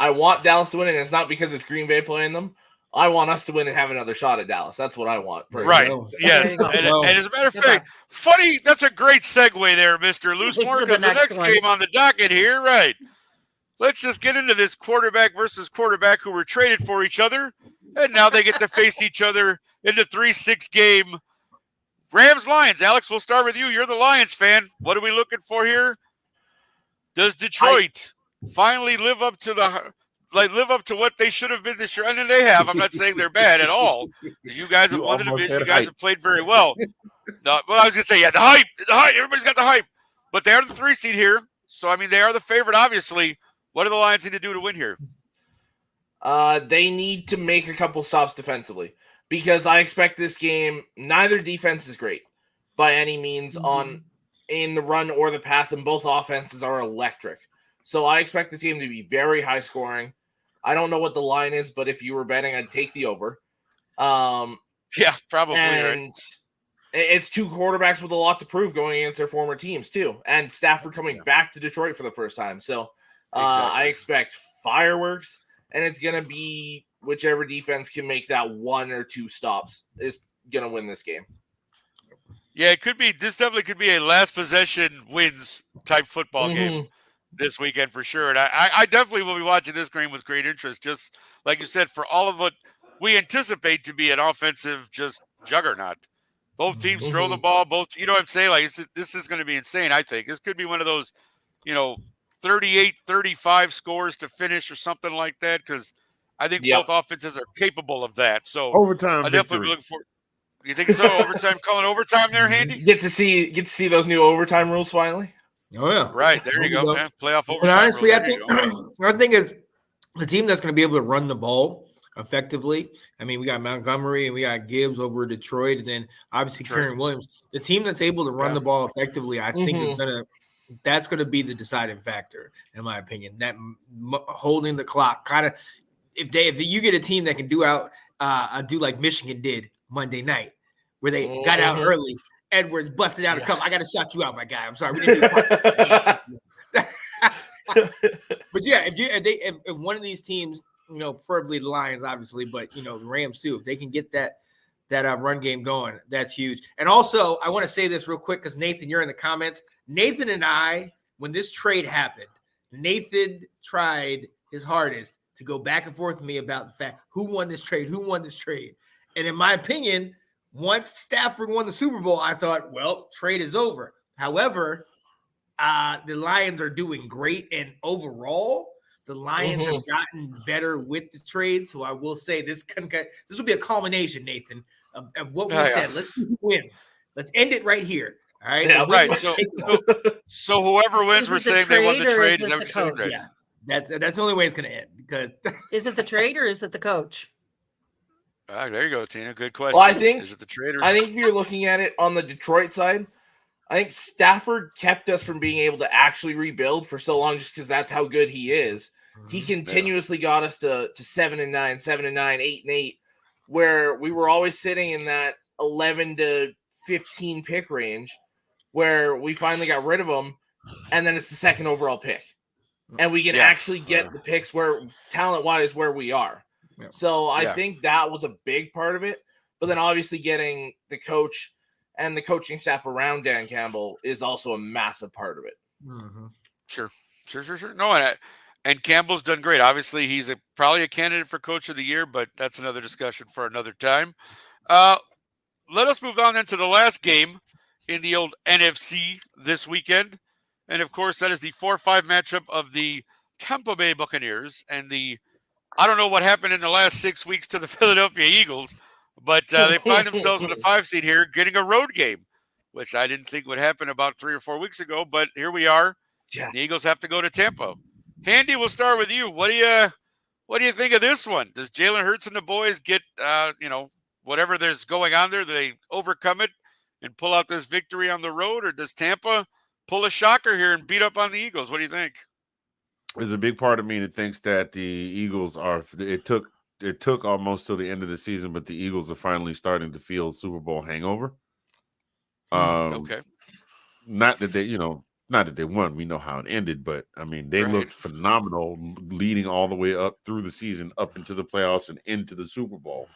I want Dallas to win, and it's not because it's Green Bay playing them. I want us to win and have another shot at Dallas. That's what I want. Right. Yes. And as a matter of fact, funny, that's a great segue there, Mr. Loosemore, because the next game on the docket here, right. let's just get into this quarterback versus quarterback who were traded for each other, and now they get to face each other in the 3-6 game. Rams-Lions. Alex, we'll start with you. You're the Lions fan. What are we looking for here? Does Detroit finally live up to what they should have been this year? And then they have. I'm not saying they're bad at all. You guys have won the division. You guys have played very well. No, well, I was going to say, the hype. Everybody's got the hype. But they are the 3 seed here. So, I mean, they are the favorite, obviously. What do the Lions need to do to win here? They need to make a couple stops defensively because I expect this game, neither defense is great by any means in the run or the pass, and both offenses are electric. So I expect this game to be very high scoring. I don't know what the line is, but if you were betting, I'd take the over. Yeah, probably. And right. It's 2 quarterbacks with a lot to prove going against their former teams too. And Stafford coming back to Detroit for the first time. So I expect fireworks, and it's going to be whichever defense can make that 1 or 2 stops is going to win this game. Yeah, it could be. This definitely could be a last possession wins type football game this weekend for sure. And I definitely will be watching this game with great interest. Just like you said, for all of what we anticipate to be an offensive just juggernaut. Both teams throw the ball. You know what I'm saying? Like this is going to be insane. I think this could be one of those, 38-35 scores to finish or something like that. Because I think both offenses are capable of that. So overtime I definitely be looking for. You think so? Overtime, calling overtime there, Handy? Get to see those new overtime rules finally. Oh yeah, right there you go. Yeah, playoff overtime. And honestly, rules. I think is the team that's going to be able to run the ball effectively. I mean, we got Montgomery and we got Gibbs over Detroit, and then obviously Karen Williams. The team that's able to run the ball effectively, I think, that's going to be the deciding factor, in my opinion. That holding the clock, kind of. If you get a team that can do like Michigan did Monday night, where they got out early, Edwards busted out a couple. I got to shout you out, my guy. I'm sorry. We didn't but yeah, if one of these teams, preferably the Lions, obviously, but the Rams too, if they can get that run game going, that's huge. And also, I want to say this real quick because Nathan, you're in the comments. Nathan and I, when this trade happened, Nathan tried his hardest to go back and forth with me about the fact who won this trade. And in my opinion, once Stafford won the Super Bowl, I thought, well, trade is over. However, the Lions are doing great, and overall, the Lions have gotten better with the trade. So I will say this will be a culmination, Nathan, of what we said. Let's see who wins. Let's end it right here. All right. Yeah, right. So whoever wins, we're saying they won the trade. Is that what you're saying? Yeah. That's the only way it's going to end. Because is it the trade or is it the coach? There you go, Tina. Good question. Well, I think is it the trade or? I think if you're looking at it on the Detroit side, I think Stafford kept us from being able to actually rebuild for so long, just because that's how good he is. He continuously got us to 7-9, 7-9, 8-8, where we were always sitting in that 11 to 15 pick range, where we finally got rid of him, and then it's the second overall pick. And we can actually get the picks where talent-wise where we are. Yeah. So I think that was a big part of it. But then obviously getting the coach and the coaching staff around Dan Campbell is also a massive part of it. Mm-hmm. Sure. No, and Campbell's done great. Obviously, he's probably a candidate for Coach of the Year, but that's another discussion for another time. Let us move on then to the last game in the old NFC this weekend. And, of course, that is the 4-5 matchup of the Tampa Bay Buccaneers and I don't know what happened in the last 6 weeks to the Philadelphia Eagles, but they find themselves in the 5 seed here getting a road game, which I didn't think would happen about 3 or 4 weeks ago, but here we are. Yeah. The Eagles have to go to Tampa. Handy, we'll start with you. What do you think of this one? Does Jalen Hurts and the boys get, whatever there's going on there, do they overcome it and pull out this victory on the road, or does Tampa pull a shocker here and beat up on the Eagles? What do you think? There's a big part of me that thinks that the Eagles are. It took almost till the end of the season, but the Eagles are finally starting to feel Super Bowl hangover. Okay. Not that they won. We know how it ended, but I mean they looked phenomenal, leading all the way up through the season, up into the playoffs and into the Super Bowl.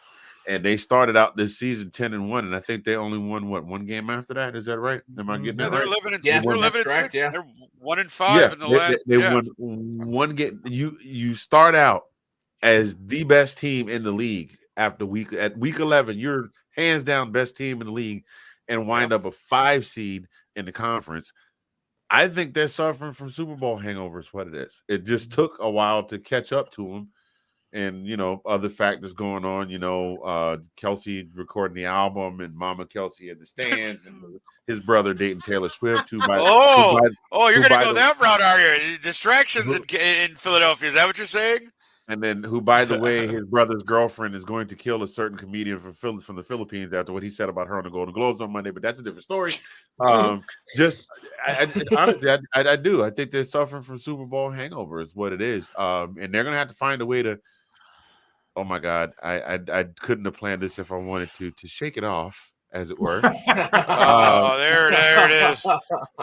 And they started out this season 10-1, and I think they only won one game after that. Is that right? Am I getting Yeah, that they're right? living in Yeah, they're that's living at correct, 6. yeah. They're 1-5 Yeah, in the last. they won one game. You start out as the best team in the league after week 11. You're hands down best team in the league, and wind up a 5 seed in the conference. I think they're suffering from Super Bowl hangovers. What it is, it just took a while to catch up to them, and other factors going on. Kelsey recording the album, and Mama Kelsey in the stands, and his brother dating Taylor Swift. You're gonna go that route, are you? Distractions who- in Philadelphia. Is that what you're saying? And then, who, by the way, his brother's girlfriend is going to kill a certain comedian from the Philippines after what he said about her on the Golden Globes on Monday. But that's a different story. Honestly, I do. I think they're suffering from Super Bowl hangover. Is what it is. And they're gonna have to find a way to. Oh my God, I couldn't have planned this if I wanted to shake it off, as it were. There it is.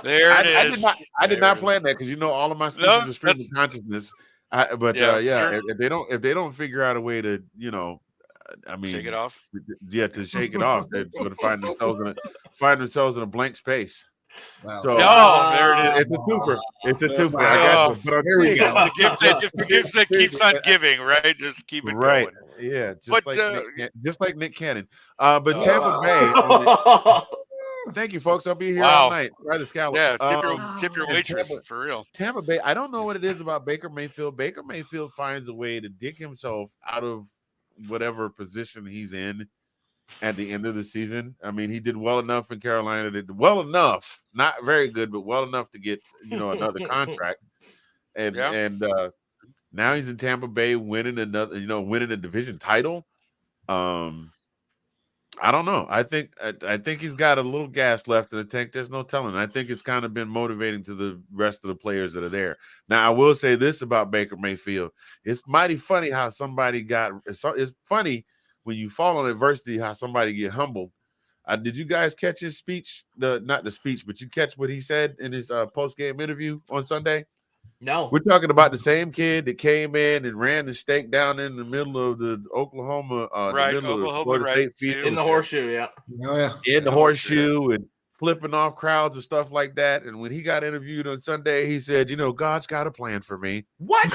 There it is. I did not plan that, because all of my speeches are stream of consciousness. Sure. If they don't figure out a way to, Shake it off. Yeah, to shake it off, they're going to find themselves in a blank space. Wow. So There it is. it's a toofer. It's a toofer. I got you. But there we go. The gift that keeps on giving, right? Just keep it going. Yeah, But just like Nick Cannon. But Tampa Bay. Thank you, folks. I'll be here all night. Try the scallop. Yeah, tip your waitress for real. Tampa Bay. I don't know what it is about Baker Mayfield. Baker Mayfield finds a way to dig himself out of whatever position he's in at the end of the season. I mean, he did well enough in Carolina. Did well enough, not very good, but well enough to get another contract. And now he's in Tampa Bay, winning winning a division title. I don't know. I think he's got a little gas left in the tank. There's no telling. I think it's kind of been motivating to the rest of the players that are there. Now, I will say this about Baker Mayfield. It's mighty funny how somebody it's funny when you fall on adversity, how somebody get humbled. Did you guys catch his speech? Not the speech, but you catch what he said in his post-game interview on Sunday? No. We're talking about the same kid that came in and ran the stake down in the middle of the Oklahoma, Right, the middle Oklahoma, of Florida right. State field. In the horseshoe, yeah. Oh, yeah. In the horseshoe and flipping off crowds and stuff like that. And when he got interviewed on Sunday, he said, God's got a plan for me. What?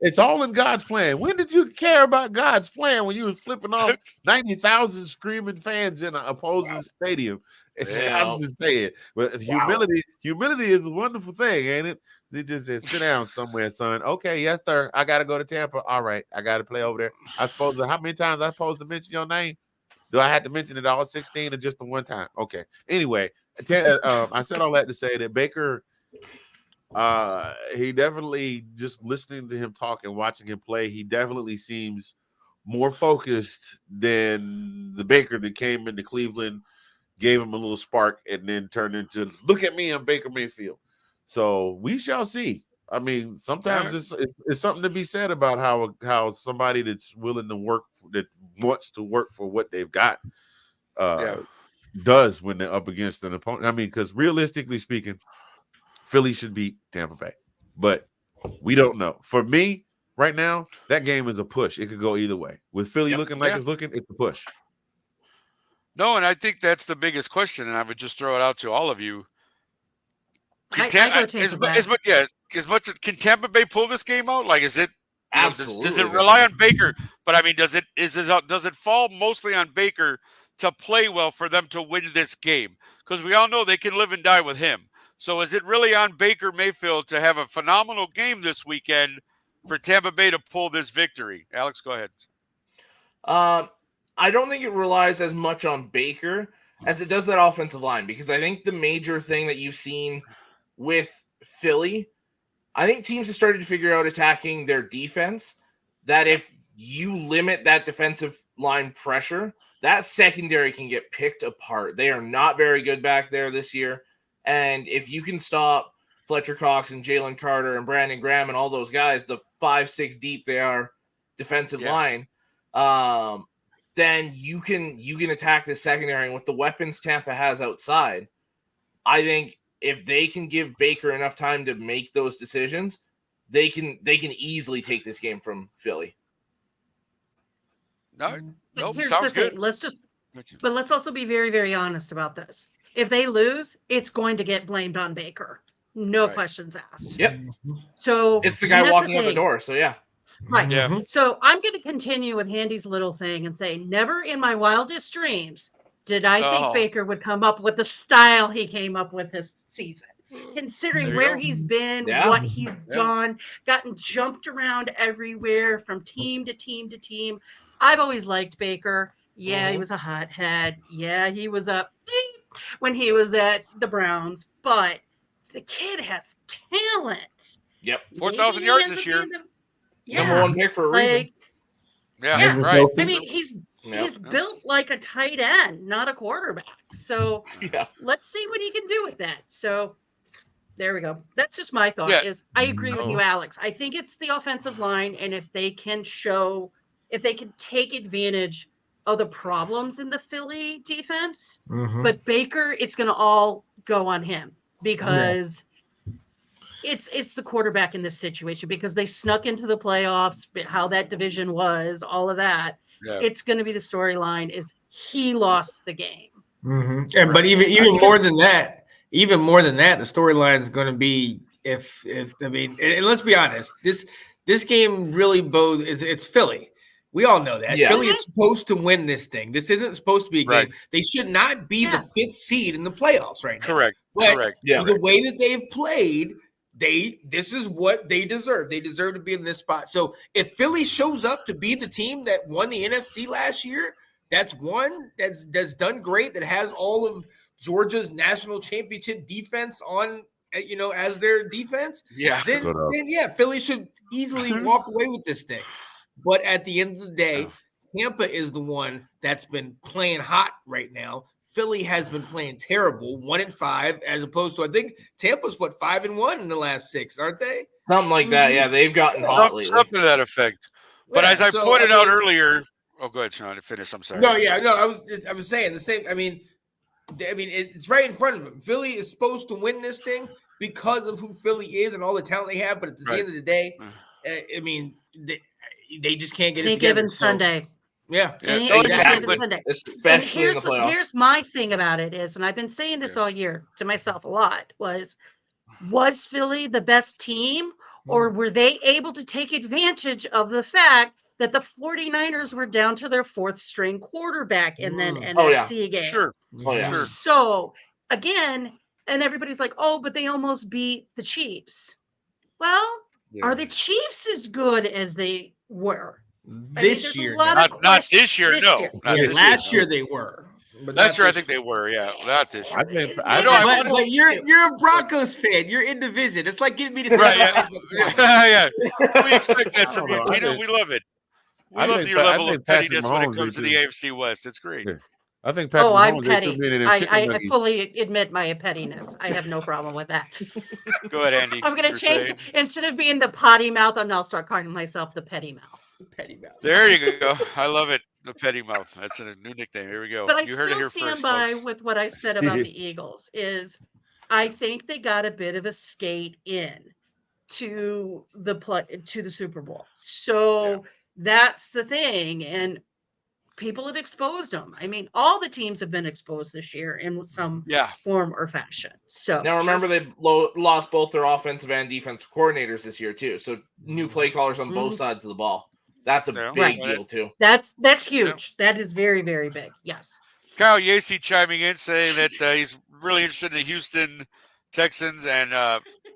It's all in God's plan. When did you care about God's plan when you was flipping off 90,000 screaming fans in an opposing stadium? I'm just saying. But humility is a wonderful thing, ain't it? They just said, sit down somewhere, son. Okay, yes, sir. I got to go to Tampa. All right, I got to play over there. How many times I supposed to mention your name? Do I have to mention it all 16 or just the one time? Okay. Anyway, I said all that to say that Baker, he definitely, just listening to him talk and watching him play, he definitely seems more focused than the Baker that came into Cleveland, gave him a little spark, and then turned into, look at me, I'm Baker Mayfield. So we shall see. I mean, sometimes it's something to be said about how somebody that's willing to work, that wants to work for what they've got, does when they're up against an opponent. I mean, because realistically speaking, Philly should beat Tampa Bay, but we don't know. For me, right now, that game is a push. It could go either way. With Philly looking like it's looking, it's a push. No, and I think that's the biggest question, and I would just throw it out to all of you. I go Tampa Bay. As much as can Tampa Bay pull this game out? Like, is it absolutely? Does it rely on Baker? But I mean, does it fall mostly on Baker to play well for them to win this game? Because we all know they can live and die with him. So is it really on Baker Mayfield to have a phenomenal game this weekend for Tampa Bay to pull this victory? Alex, go ahead. I don't think it relies as much on Baker as it does that offensive line, because I think the major thing that you've seen with Philly, I think teams have started to figure out attacking their defense, that if you limit that defensive line pressure, that secondary can get picked apart. They are not very good back there this year. And if you can stop Fletcher Cox and Jalen Carter and Brandon Graham and all those guys, the 5-6 deep they are defensive line, then you can attack the secondary. And with the weapons Tampa has outside, I think if they can give Baker enough time to make those decisions, they can easily take this game from Philly. No, But nope, here's sounds the thing. good. But let's also be very, very honest about this. If they lose, it's going to get blamed on Baker. No Right. questions asked. Yep. So It's the and guy that's walking out the thing. door. So yeah. Right. Yeah. Mhm. So I'm going to continue with Handy's little thing and say, never in my wildest dreams did I think Oh. Baker would come up with the style he came up with this season. Considering There you where go. he's been, Yeah. what he's Yeah. done, gotten jumped around everywhere from team to team to team. I've always liked Baker. Yeah, he was a hothead. Yeah, he was a beep when he was at the Browns, but the kid has talent. Yep. 4,000 Maybe he yards ends this up year. being the- Number one pick for a reason. like, Yeah, Yeah. Heisman right. Trophy. I mean, he's Yep. built like a tight end, not a quarterback. So Yeah. let's see what he can do with that. So there we go. That's just my thought. Yeah. Is I agree with Oh. you, Alex. I think it's the offensive line, and if they can take advantage of the problems in the Philly defense, Mhm. but Baker, it's going to all go on him because. It's the quarterback in this situation because they snuck into the playoffs, how that division was, all of that. Yeah. It's going to be the storyline is he lost the game. Mhm. And but even more than that, the storyline is going to be if I mean, and let's be honest, this game really bodes. It's Philly. We all know that. Yeah. Philly is supposed to win this thing. This isn't supposed to be a Right. game. They should not be the 5th seed in the playoffs right now. Correct. But Correct. Yeah. the way that they've played, this is what they deserve. They deserve to be in this spot. So if Philly shows up to be the team that won the NFC last year, that's done great, that has all of Georgia's national championship defense on, as their defense, Yeah. then yeah, Philly should easily walk away with this thing. But at the end of the day, Tampa is the one that's been playing hot right now. Philly has been playing terrible, 1-5, as opposed to, I think Tampa's 5-1 in the last 6, aren't they? Something like that. Yeah, they've gotten hot lately. Something to that effect. But Yeah, as I so, pointed out mean- earlier, oh, go ahead, Sean. Finish. I'm sorry. No, I was saying the same. I mean, it's right in front of them. Philly is supposed to win this thing because of who Philly is and all the talent they have. But at the end of the day, I mean, they just can't get it Any together. given Sunday. Yeah, Any exactly. given Sunday. Especially in the playoffs. Here's my thing about it is, and I've been saying this all year to myself a lot, was Philly the best team, or were they able to take advantage of the fact that the 49ers were down to their 4th string quarterback in that NFC game? Sure. Oh yeah. Sure. So again, and everybody's like, oh, but they almost beat the Chiefs. Well, are the Chiefs as good as they were? This year, not this year. No, not this last year they were. But last year I think they were. Yeah, not this year. But you're a Broncos fan. You're in division. It's like getting me to say yeah. We expect that from you, Tina. We love it. We love your level of pettiness when it comes to the AFC West. It's great. Yeah. I think Patrick I'm Mahomes, petty. I fully admit my pettiness. I have no problem with that. Go ahead, Andy. I'm going to change instead of being the potty mouth, I'll start calling myself the petty mouth. Petty mouth. There you go. I love it. The petty mouth. That's a new nickname. Here we go. But I you heard it still here stand first, by folks. with what I said about the Eagles. Is I think they got a bit of a skate in to the Super Bowl. So that's the thing, and people have exposed them. I mean, all the teams have been exposed this year in some form or fashion. So now remember they've lost both their offensive and defensive coordinators this year too. So new play callers on both sides of the ball. That's a big deal too. That's huge. That is very, very big. Yes. Kyle Yacy chiming in saying that he's really interested in the Houston Texans and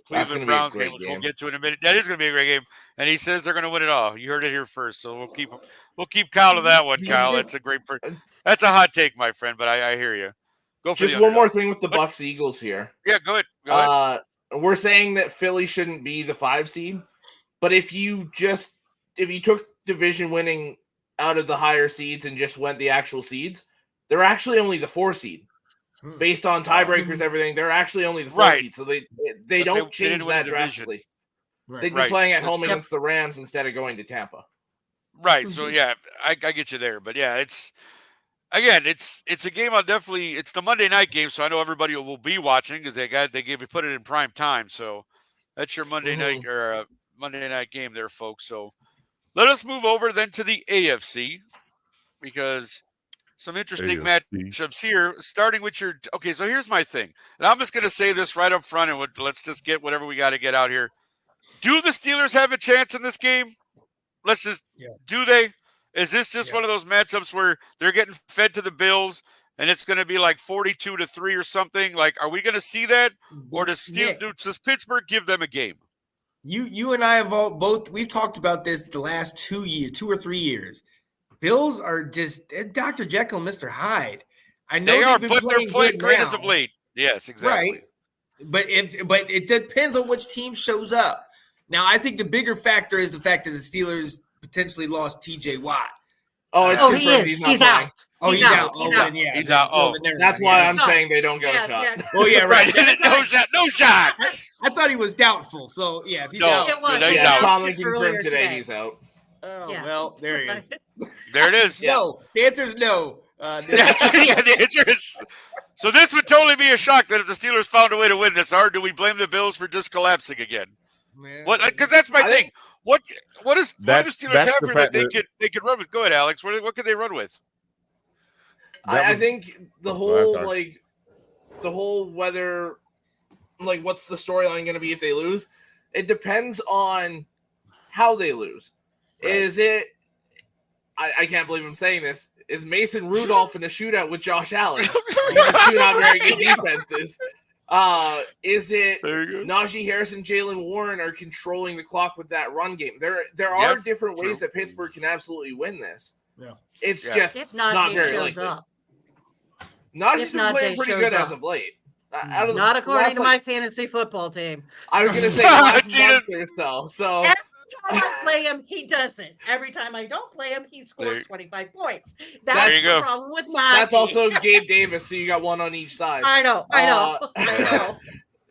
Cleveland Browns game, which we'll get to in a minute. That is going to be a great game, and he says they're going to win it all. You heard it here first, so we'll keep Kyle to that one. Kyle, that's a great. That's a hot take, my friend, but I hear you. Go for just one more thing with the Bucs Eagles here. Yeah, go ahead. We're saying that Philly shouldn't be the 5 seed, but if you took division winning out of the higher seeds and just went the actual seeds, they're actually only the 4 seed. Based on tiebreakers, everything, they're actually only the 4 seed. So they don't change that drastically. They'd be playing at home against the Rams instead of going to Tampa. Right. So yeah, I get you there. But yeah, it's a game I'll definitely. It's the Monday night game, so I know everybody will be watching because they put it in prime time. So that's your Monday night Monday night game there, folks. So let us move over then to the AFC. because some interesting AFC. matchups here, starting with your – okay, so here's my thing. And I'm just going to say this right up front, and let's just get whatever we got to get out here. Do the Steelers have a chance in this game? Let's just do they? Is this just one of those matchups where they're getting fed to the Bills and it's going to be like 42-3 or something? Like, are we going to see that, or does Pittsburgh give them a game? You and I have we've talked about this the last 2 or 3 years. Bills are just Dr. Jekyll and Mr. Hyde. I know they are, been but they're playing great now. as of late. Yes, exactly. Right. But it depends on which team shows up. Now, I think the bigger factor is the fact that the Steelers potentially lost T.J. Watt. He is. He's out. Oh, he's out. He's out. Oh, that's why I'm saying they don't get a shot. Yeah. Oh, yeah, right. No shots. I thought he was doubtful. So, yeah, if he's No, out. It was. he's out. Tomlin confirmed today he's out. Oh, well, there he is. There it is. No, the answer is no. The answer is – so this would totally be a shock that if the Steelers found a way to win this, or do we blame the Bills for just collapsing again? What? Because that's my thing. What do the Steelers have here that they could run with? Go ahead, Alex. What could they run with? I think the whole whether, like, what's the storyline going to be if they lose? It depends on how they lose. Right. Is it? I can't believe I'm saying this. Is Mason Rudolph in a shootout with Josh Allen? Shoot out very good defenses. Is it Najee Harris and Jalen Warren are controlling the clock with that run game? There are different ways that Pittsburgh can absolutely win this. Yeah. It's just if not very likely. Najee's been playing pretty good as of late. Not according to my fantasy football team. I was going to say last month or so. So every time I play him, he doesn't. Every time I don't play him, he scores 25 points. That's the problem with Najee. That's also Gabe Davis, so you got one on each side. I know.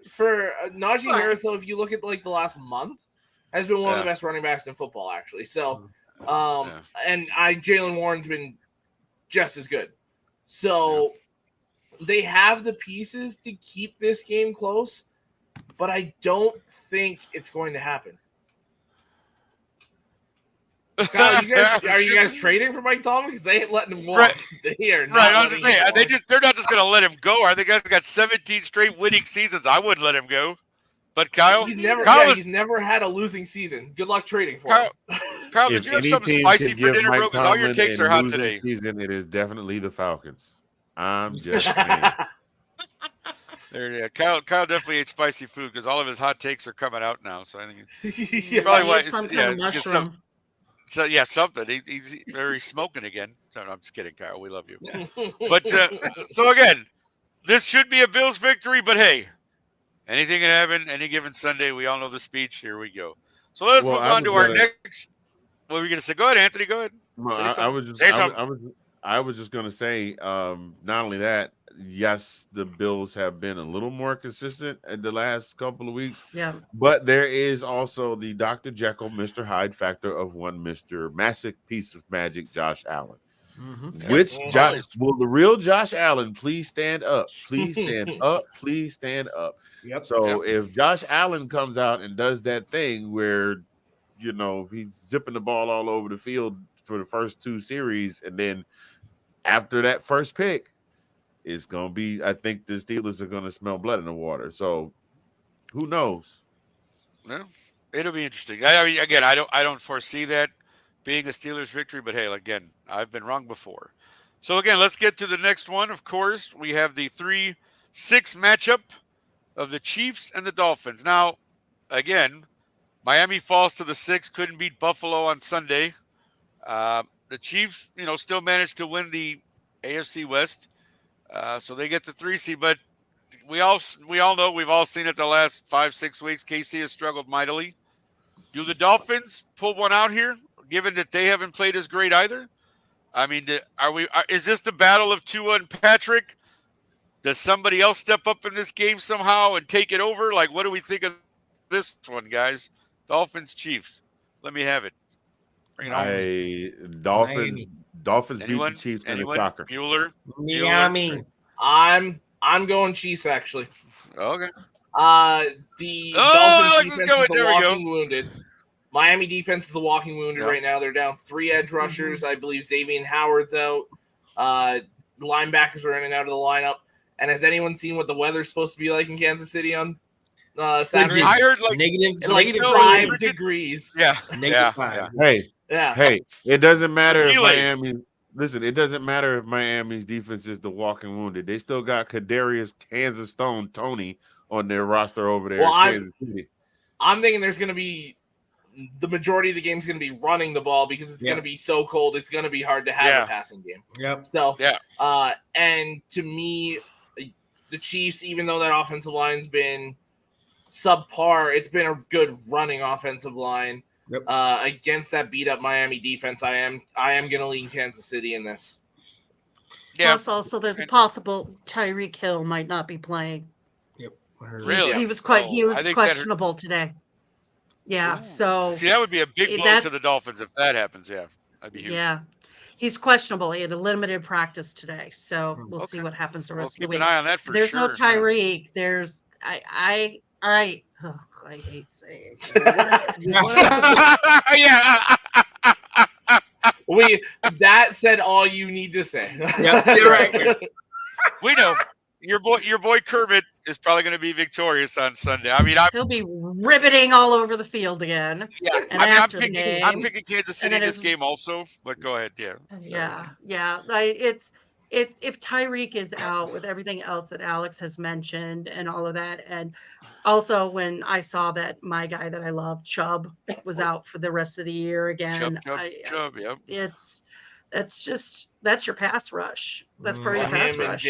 For Najee Harris, though, if you look at like the last month, has been one of the best running backs in football, actually. So, and Jalen Warren's been just as good. So they have the pieces to keep this game close, but I don't think it's going to happen. Kyle, are you guys trading for Mike Tomlin? Because they ain't letting him walk. Right. They are not. Right. I was just saying, they're not just going to let him go. I think he's got 17 straight winning seasons. I wouldn't let him go. But Kyle, he's never had a losing season. Good luck trading for him. Kyle, did you have something spicy for dinner, bro? Because all your takes are hot today. Season, it is definitely the Falcons. I'm just saying. Kyle definitely ate spicy food because all of his hot takes are coming out now. So I think probably why. Some kind of mushroom. So something. He's very smoking again. So no, I'm just kidding, Kyle. We love you. But so again, this should be a Bills victory. But hey, anything can happen any given Sunday. We all know the speech. Here we go. So let's move on to our next. What were you going to say? Go ahead, Anthony. Go ahead. No, I was just going to say, not only that, yes, the Bills have been a little more consistent in the last couple of weeks. Yeah. But there is also the Dr. Jekyll, Mr. Hyde factor of one Mr. Massive piece of magic, Josh Allen. Mm-hmm. Will the real Josh Allen please stand up? Please stand up. Please stand up. Yep. So if Josh Allen comes out and does that thing where, he's zipping the ball all over the field for the first two series, and then after that first pick, it's going to be, I think the Steelers are going to smell blood in the water. So who knows? Well, it'll be interesting. I mean, again, I don't foresee that being a Steelers victory, but hey, again, I've been wrong before. So again, let's get to the next one. Of course, we have the 3-6 matchup of the Chiefs and the Dolphins. Now, again, Miami falls to the 6, couldn't beat Buffalo on Sunday. The Chiefs, still managed to win the AFC West. So they get the 3 seed, but we all know, we've all seen it the last 5-6 weeks. KC has struggled mightily. Do the Dolphins pull one out here, given that they haven't played as great either? I mean, is this the battle of Tua and Patrick? Does somebody else step up in this game somehow and take it over? Like, what do we think of this one, guys? Dolphins, Chiefs. Let me have it. Bring it on. Dolphins beat the Chiefs in a shocker. Bueller? Miami. I'm going Chiefs, actually. Okay. The Dolphins defense is the walking wounded. Miami defense is the walking wounded right now. They're down 3 edge rushers. I believe Xavier Howard's out. Linebackers are in and out of the lineup. And has anyone seen what the weather's supposed to be like in Kansas City on Saturday? I heard like negative 5 degrees. Yeah. Negative 5. Hey, it doesn't matter if Miami. Listen, it doesn't matter if Miami's defense is the walking wounded. They still got Kadarius Kansas Stone Tony on their roster over there in Kansas City. I'm thinking there's going to be the majority of the game's going to be running the ball because it's going to be so cold. It's going to be hard to have a passing game. Yep. So, and to me, the Chiefs, even though that offensive line's been subpar, it's been a good running offensive line. Yep. Against that beat up Miami defense, I am going to lean Kansas City in this. Yeah. Plus, also, there's a possible Tyreek Hill might not be playing. Yep. Really? He was questionable today. Yeah. So see, that would be a big blow to the Dolphins if that happens. Yeah, that'd be huge. Yeah. He's questionable. He had a limited practice today, so we'll see what happens the rest of the week. Keep an eye on that for There's sure. There's no Tyreek. There's I hate saying it. That said all you need to say. Yep, you're right. We know your boy Kermit is probably going to be victorious on Sunday. I mean, he'll be ribbiting all over the field again. Yeah, and I'm picking Kansas City in this game also. But go ahead, yeah. If Tyreek is out with everything else that Alex has mentioned and all of that, and also when I saw that my guy that I love, Chubb, was out for the rest of the year again, Chubb, yep. That's your pass rush. That's part of your pass rush.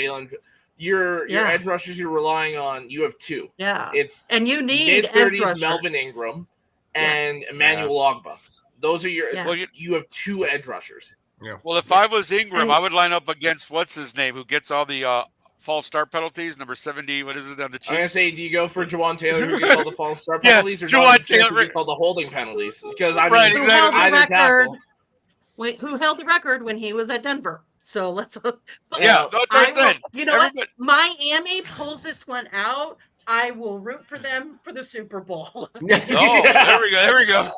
Your edge rushers you're relying on, you have 2. Yeah. And you need mid-30s Melvin Ingram and Emmanuel Ogba. Those are you have 2 edge rushers. Yeah. Well, if I was Ingram, I would line up against what's his name, who gets all the false start penalties, number 70. What is it on the Chiefs? I'm gonna say, do you go for Jawan Taylor, who gets all the false start penalties, or Jawan Taylor, who gets all the holding penalties? Because who held the record when he was at Denver? So let's. You know what? Miami pulls this one out. I will root for them for the Super Bowl. There we go.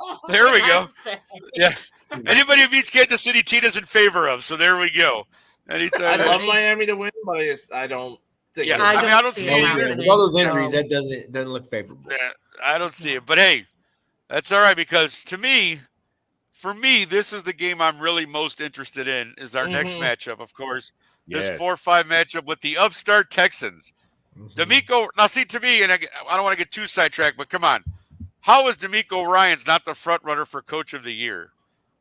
Yeah. Anybody who beats Kansas City, Tina's in favor of. So there we go. Anytime. I love Miami to win, but I don't think. Yeah, I don't see it either. With all those injuries, that doesn't look favorable. Yeah, I don't see it, but hey, that's all right because for me, this is the game I'm really most interested in. Is our next matchup, of course. This 4-5 matchup with the upstart Texans. D'Amico, now see, to me, and I don't want to get too sidetracked, but come on. How is D'Amico Ryans not the front runner for Coach of the Year?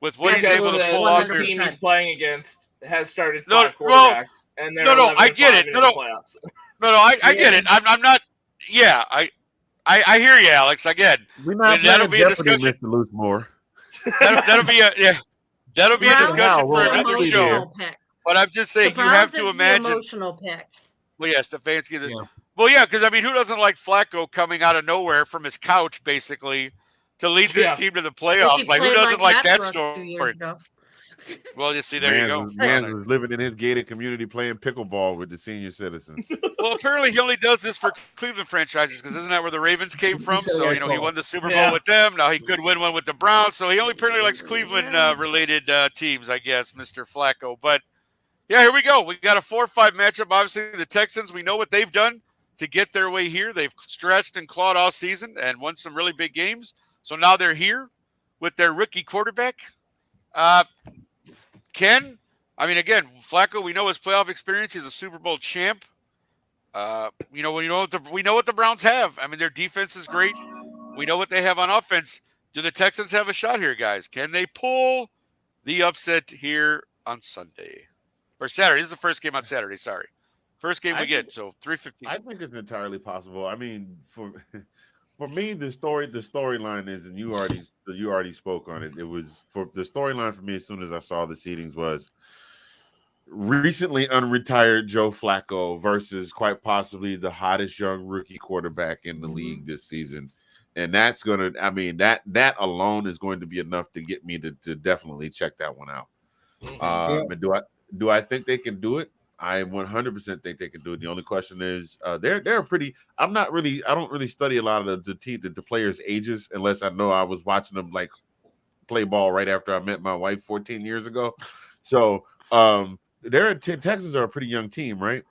With what he's able to pull off here. The team he's playing against has started 5 quarterbacks, and they're I get it. I get it. I'm not. Yeah, I hear you, Alex. Again, that'll be a discussion. Mr. Luke Moore. That'll be a discussion for another show. But I'm just saying, you have to imagine. Emotional pick. Well, yeah, Stefanski. Well, yeah, because I mean, who doesn't like Flacco coming out of nowhere from his couch, basically, to lead this team to the playoffs? Like, who doesn't like that story? Well, you see, there you go. Man was living in his gated community playing pickleball with the senior citizens. Well, apparently he only does this for Cleveland franchises because isn't that where the Ravens came from? So, he won the Super Bowl with them. Now he could win one with the Browns. So he only apparently likes Cleveland-related teams, I guess, Mr. Flacco. But, yeah, here we go. We got a 4-5 matchup. Obviously, the Texans, we know what they've done to get their way here. They've stretched and clawed all season and won some really big games. So now they're here with their rookie quarterback. Ken, I mean, again, Flacco, we know his playoff experience. He's a Super Bowl champ. We know what the Browns have. I mean, their defense is great. We know what they have on offense. Do the Texans have a shot here, guys? Can they pull the upset here on Sunday? Or Saturday. This is the first game on Saturday, sorry. First game we get, so 3:15. I think it's entirely possible. I mean, for me, the storyline is, and you already spoke on it. It was for the storyline for me as soon as I saw the seedings was recently unretired Joe Flacco versus quite possibly the hottest young rookie quarterback in the league this season. And that's gonna, I mean, that alone is going to be enough to get me to definitely check that one out. And do I think they can do it? I 100% think they can do it. The only question is, they're pretty. I don't really study a lot of the players' ages unless I know I was watching them like play ball right after I met my wife 14 years ago. So, Texans are a pretty young team, right?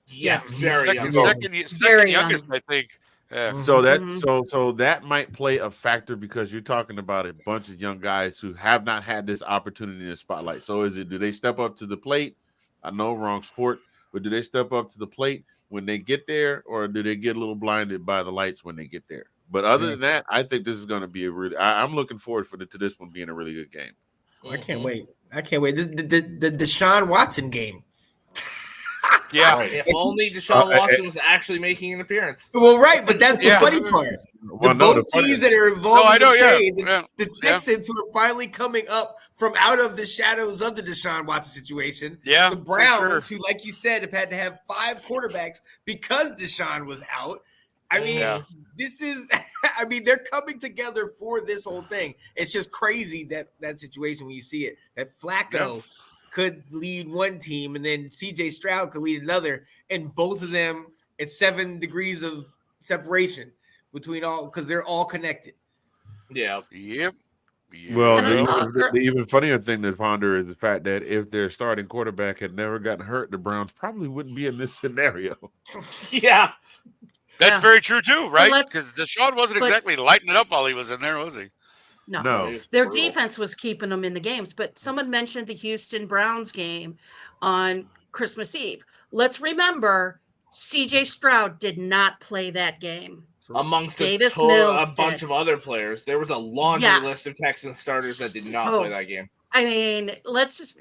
Yes, Yes. very young. Second Very youngest, young. I think. Yeah. So Mhm. so that might play a factor because you're talking about a bunch of young guys who have not had this opportunity in the spotlight. So do they step up to the plate? I know, wrong sport, but do they step up to the plate when they get there, or do they get a little blinded by the lights when they get there? But other than that, I think this is going to be I'm looking forward to this one being a really good game. I can't wait. I can't wait. The Deshaun Watson game. Yeah. If only Deshaun Watson was actually making an appearance. Well, right, but that's the funny part. Both teams that are involved in the trade, the Texans who are finally coming up from out of the shadows of the Deshaun Watson situation. Yeah, the Browns, who, like you said, have had to have 5 quarterbacks because Deshaun was out. I mean, this is, I mean, they're coming together for this whole thing. It's just crazy that situation when you see it, that Flacco could lead one team and then CJ Stroud could lead another, and both of them at 7 degrees of separation between all, because they're all connected. Yeah. Yep. Well, the even funnier thing to ponder is the fact that if their starting quarterback had never gotten hurt, the Browns probably wouldn't be in this scenario. Yeah. That's very true too, right? But Because Deshaun wasn't exactly lighting it up while he was in there, was he? No. Their defense was keeping them in the games. But someone mentioned the Houston Browns game on Christmas Eve. Let's remember, CJ Stroud did not play that game. Amongst Davis a Mills bunch did. of other players. There was a laundry list of Texans starters that did not play that game. I mean, let's just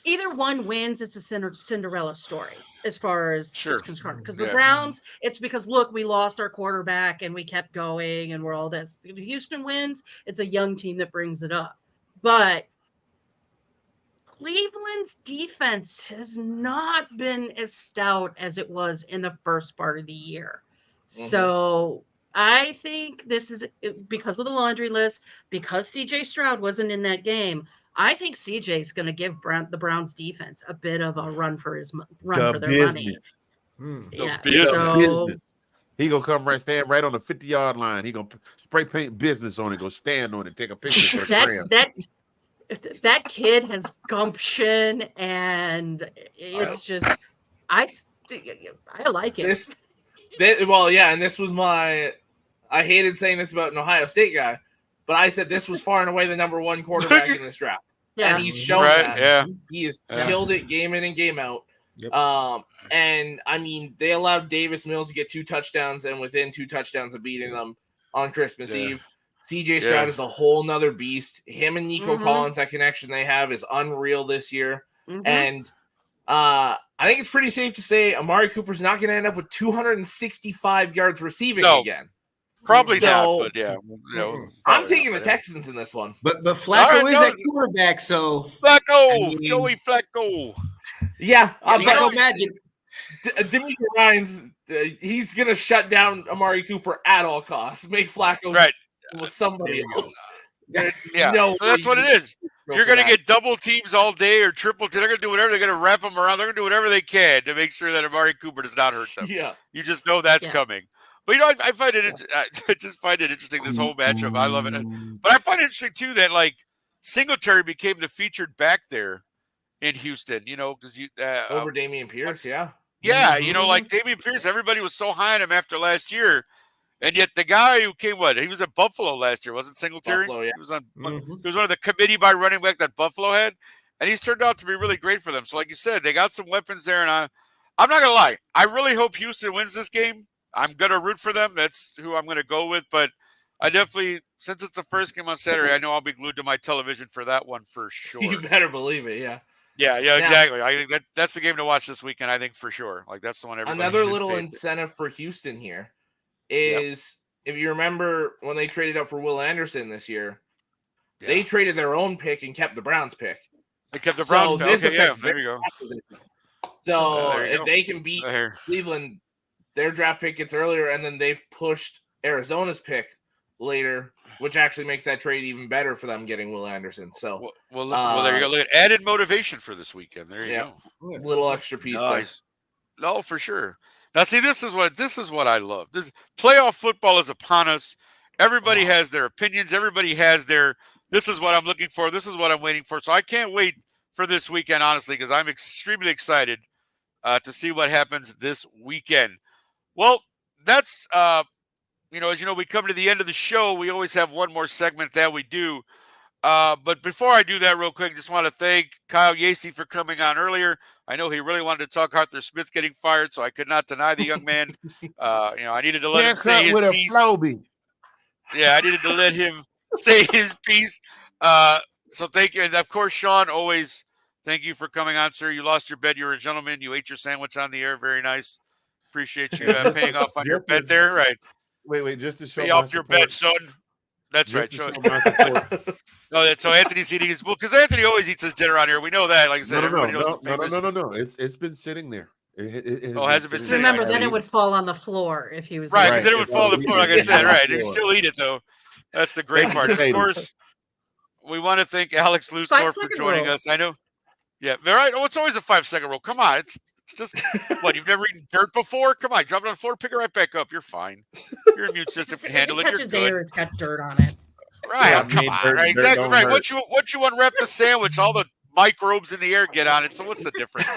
either one wins, it's a Cinderella story as far as it's concerned. Because the Browns, it's because, look, we lost our quarterback and we kept going and we're all this. Houston wins, it's a young team that brings it up. But Cleveland's defense has not been as stout as it was in the first part of the year. So I think this is because of the laundry list, because CJ Stroud wasn't in that game. I think CJ is going to give the Browns defense a bit of a run for their money. Business. He gonna come stand right on the 50-yard line. He gonna spray paint business on it. Go stand on it. Take a picture for the gram. That kid has gumption, and it's just I like it. And this was I hated saying this about an Ohio State guy, but I said this was far and away the number 1 quarterback in this draft. Yeah. And he's shown that. Yeah. He has killed it game in and game out. Yep. And I mean, they allowed Davis Mills to get 2 touchdowns, and within 2 touchdowns of beating them on Christmas Eve. CJ Stroud is a whole nother beast. Him and Nico Collins, that connection they have is unreal this year. And I think it's pretty safe to say Amari Cooper's not going to end up with 265 yards receiving again. Probably not, but yeah. I'm taking the Texans in this one. But Flacco is at quarterback, so Flacco, Joey Flacco. Yeah, Flacco magic. D'Amico Ryans, he's going to shut down Amari Cooper at all costs. Make Flacco with somebody else. That's what it is. You're going to get double teams all day or triple teams. They're going to do whatever. They're going to wrap them around. They're going to do whatever they can to make sure that Amari Cooper does not hurt them. Yeah. You just know that's coming. But, I find it I just find it interesting, this whole matchup. I love it. But I find it interesting, too, that, Singletary became the featured back there in Houston, because over Dameon Pierce, Yeah, Dameon Pierce, everybody was so high on him after last year. And yet the guy who came, he was at Buffalo last year, wasn't Singletary? Buffalo, yeah. He was he was one of the committee by running back that Buffalo had, and he's turned out to be really great for them. So, like you said, they got some weapons there, and I'm not gonna lie, I really hope Houston wins this game. I'm gonna root for them. That's who I'm gonna go with. But I definitely, since it's the first game on Saturday, I know I'll be glued to my television for that one for sure. You better believe it, yeah. Yeah, exactly. I think that's the game to watch this weekend. I think for sure. That's the one. Another little incentive for Houston here is if you remember when they traded up for Will Anderson this year, they traded their own pick and kept the Browns pick. They kept the Browns pick. Okay, there you go. So if they can beat Cleveland, their draft pick gets earlier, and then they've pushed Arizona's pick later, which actually makes that trade even better for them getting Will Anderson. So, well, there you go. Look at added motivation for this weekend. There you go. Little extra piece Nice. No, for sure. Now, see, this is what I love. This playoff football is upon us. Everybody has their opinions. Everybody has their. This is what I'm looking for. This is what I'm waiting for. So I can't wait for this weekend, honestly, because I'm extremely excited to see what happens this weekend. Well, that's as you know, we come to the end of the show. We always have one more segment that we do. But before I do that real quick, just want to thank Kyle Yacey for coming on earlier. I know he really wanted to talk Arthur Smith getting fired, so I could not deny the young man. I needed to let him say his piece. Yeah, I needed to let him say his piece. So thank you. And of course, Sean, always thank you for coming on, sir. You lost your bet. You were a gentleman. You ate your sandwich on the air. Very nice. Appreciate you paying off on your bet there. Right. Wait, just to show pay off your bet, son. That's right. Show my support. No, so Anthony's eating his because Anthony always eats his dinner on here. We know that. Like I said, everybody knows the famous. No. It's been sitting there. Has it been sitting? Remember, then it would fall on the floor if he was right. Because then it would fall on the floor, like I said. Right, you can still eat it though. That's the great part. Of course, we want to thank Alex Lusdorf for joining us. I know. Yeah, right. Oh, it's always a 5-second rule. Come on, it's just what you've never eaten dirt before. Come on, drop it on the floor, pick it right back up. You're fine. Your immune system can handle it. You're good. Air, it's got dirt on it. Right, come on. Right, exactly right. Once you unwrap the sandwich, all the microbes in the air get on it. So what's the difference?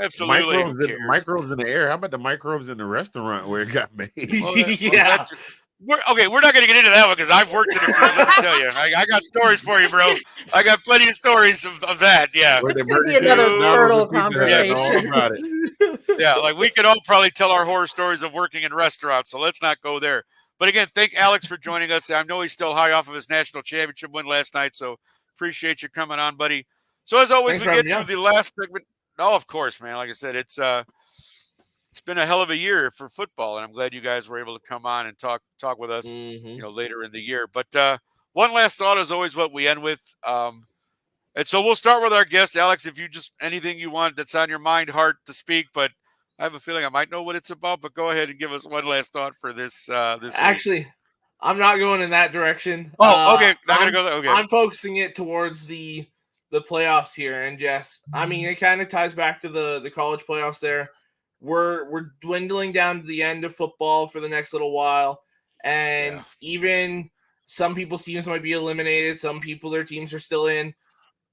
Absolutely. Microbes in the air. How about the microbes in the restaurant where it got made? We're not going to get into that one because I've worked in it. Let me tell you, I got stories for you, bro. I got plenty of stories of that. Yeah, it's going to be another fertile conversation. Yeah, like we could all probably tell our horror stories of working in restaurants. So let's not go there. But again, thank Alex for joining us. I know he's still high off of his national championship win last night, so appreciate you coming on, buddy. So as always, we get to the last segment. Oh, of course, man. Like I said, it's been a hell of a year for football, and I'm glad you guys were able to come on and talk with us, later in the year. But one last thought is always what we end with. And so we'll start with our guest, Alex. If you just anything you want that's on your mind, heart to speak, but I have a feeling I might know what it's about, but go ahead and give us one last thought for this. This actually, week. I'm not going in that direction. Oh, okay. Not gonna go there. Okay. I'm focusing it towards the playoffs here, and just I mean, it kind of ties back to the college playoffs. There, we're dwindling down to the end of football for the next little while, and even some people's teams might be eliminated. Some people, their teams are still in,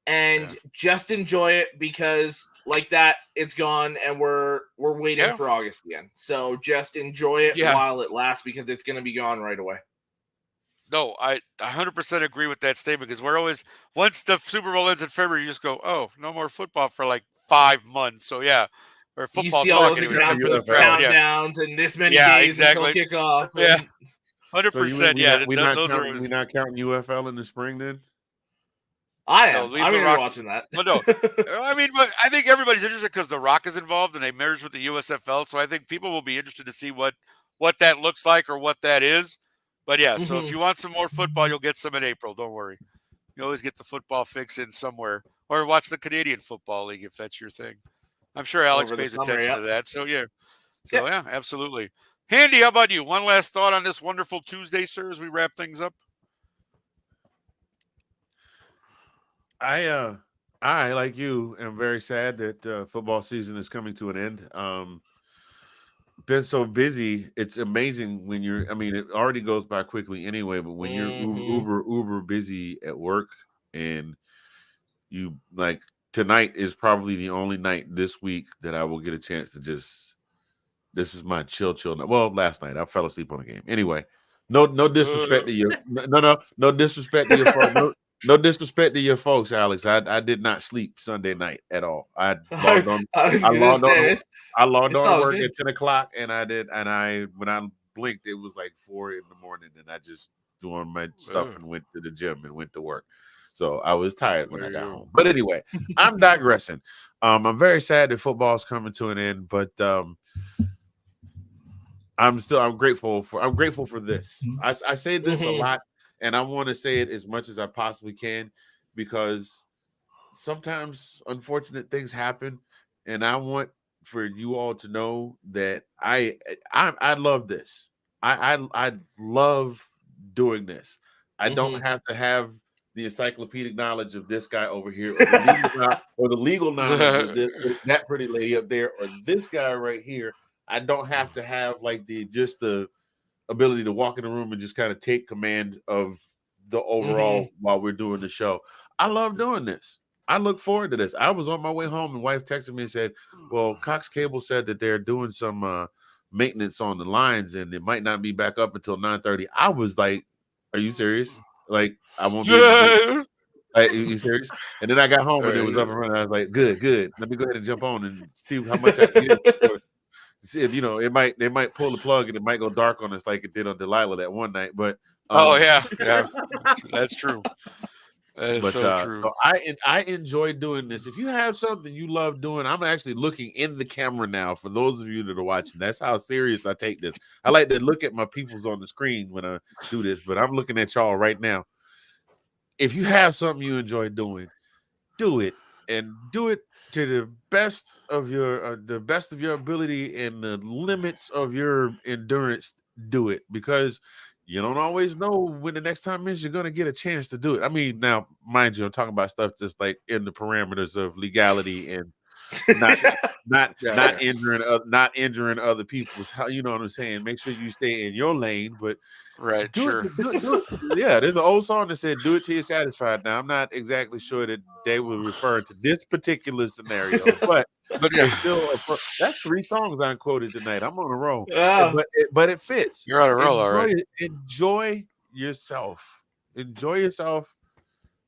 and just enjoy it because. Like that, it's gone, and we're waiting for August again. So just enjoy it while it lasts because it's going to be gone right away. No, I 100% agree with that statement because we're always once the Super Bowl ends in February, you just go, oh, no more football for like 5 months. So or football you see all those countdowns and this many days until kickoff. Yeah, 100%. We're not counting UFL in the spring then. I am. I'm watching that. But no, I mean, but I think everybody's interested because The Rock is involved and they merged with the USFL. So I think people will be interested to see what that looks like or what that is. But so if you want some more football, you'll get some in April. Don't worry. You always get the football fix in somewhere or watch the Canadian Football League if that's your thing. I'm sure Alex pays attention to that. So, absolutely. Handy, how about you? One last thought on this wonderful Tuesday, sir, as we wrap things up. I like you am very sad that football season is coming to an end. Been so busy, it's amazing when you're. I mean, it already goes by quickly anyway. But when you're uber busy at work, and you like tonight is probably the only night this week that I will get a chance to just. This is my chill night. Well, last night I fell asleep on a game. Anyway, no disrespect to you. No disrespect to your folks. No disrespect to your folks, Alex. I did not sleep Sunday night at all. I logged on. I logged on to work at 10:00, and when I blinked, it was like 4 a.m, and I just doing my stuff and went to the gym and went to work. So I was tired when I got home. But anyway, I'm digressing. I'm very sad that football's coming to an end, but I'm grateful for this. I say this a lot. And I want to say it as much as I possibly can because sometimes unfortunate things happen. And I want for you all to know that I love this. I love doing this. I don't Mhm. have to have the encyclopedic knowledge of this guy over here, or the legal knowledge of that pretty lady up there, or this guy right here. I don't have to have like the ability to walk in the room and just kind of take command of the overall while we're doing the show. I love doing this. I look forward to this. I was on my way home and wife texted me and said, well, Cox Cable said that they're doing some maintenance on the lines and it might not be back up until 9:30. I was like, are you serious? Like, I won't be able to do it. Like, you serious? And then I got home and it was up and running. I was like, good. Let me go ahead and jump on and see how much I can get for it. See, you know, they might pull the plug and it might go dark on us like it did on Delilah that one night. But yeah, that's true. That is so true. So I enjoy doing this. If you have something you love doing, I'm actually looking in the camera now. For those of you that are watching, that's how serious I take this. I like to look at my peoples on the screen when I do this, but I'm looking at y'all right now. If you have something you enjoy doing, do it, and do it to the best of your ability and the limits of your endurance. Do it, because you don't always know when the next time is you're going to get a chance to do it. I mean, now mind you, I'm talking about stuff just like in the parameters of legality and not injuring other people's. You know what I'm saying? Make sure you stay in your lane, but right, do sure. it. Yeah, there's an old song that said, "Do it till you're satisfied." Now, I'm not exactly sure that they were referring to this particular scenario, but it's still that's 3 songs I quoted tonight. I'm on a roll, but it fits. You're on a roll, all right. Enjoy yourself. Enjoy yourself,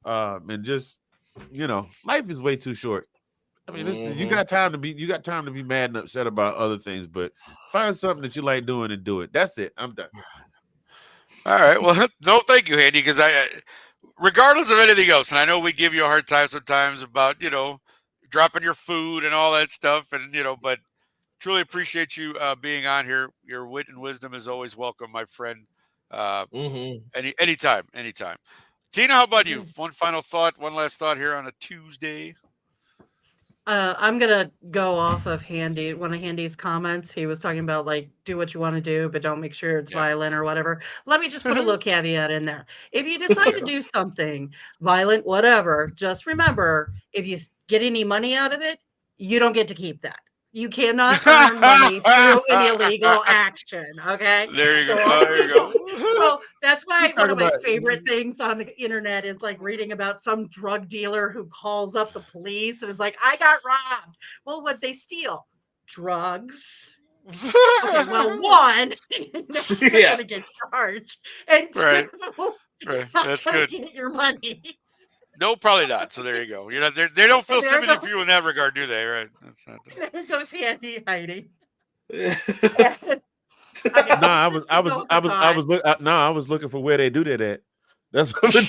and just life is way too short. I mean, you got time to be mad and upset about other things, but find something that you like doing and do it. That's it. I'm done. All right. Well, no, thank you, Andy, because regardless of anything else, and I know we give you a hard time sometimes about, dropping your food and all that stuff, and, but truly appreciate you being on here. Your wit and wisdom is always welcome, my friend. Anytime. Tina, how about you? One final thought, one last thought here on a Tuesday. I'm gonna go off of one of Handy's comments. He was talking about like do what you want to do, but don't make sure it's violent or whatever. Let me just put a little caveat in there. If you decide to do something violent, whatever, just remember if you get any money out of it, you don't get to keep that. You cannot earn money through an illegal action. Okay. There you go. Well, that's why one of my favorite things on the internet is like reading about some drug dealer who calls up the police and is like, I got robbed. Well, what'd they steal? Drugs. Okay, well, one, you're gonna get charged. And two, right. That's how to good. Get your money. No, probably not. So there you go. They don't feel sympathy for you in that regard, do they? Right? That's not. There goes Handy hiding. I was looking for where they do that at. That's what Handy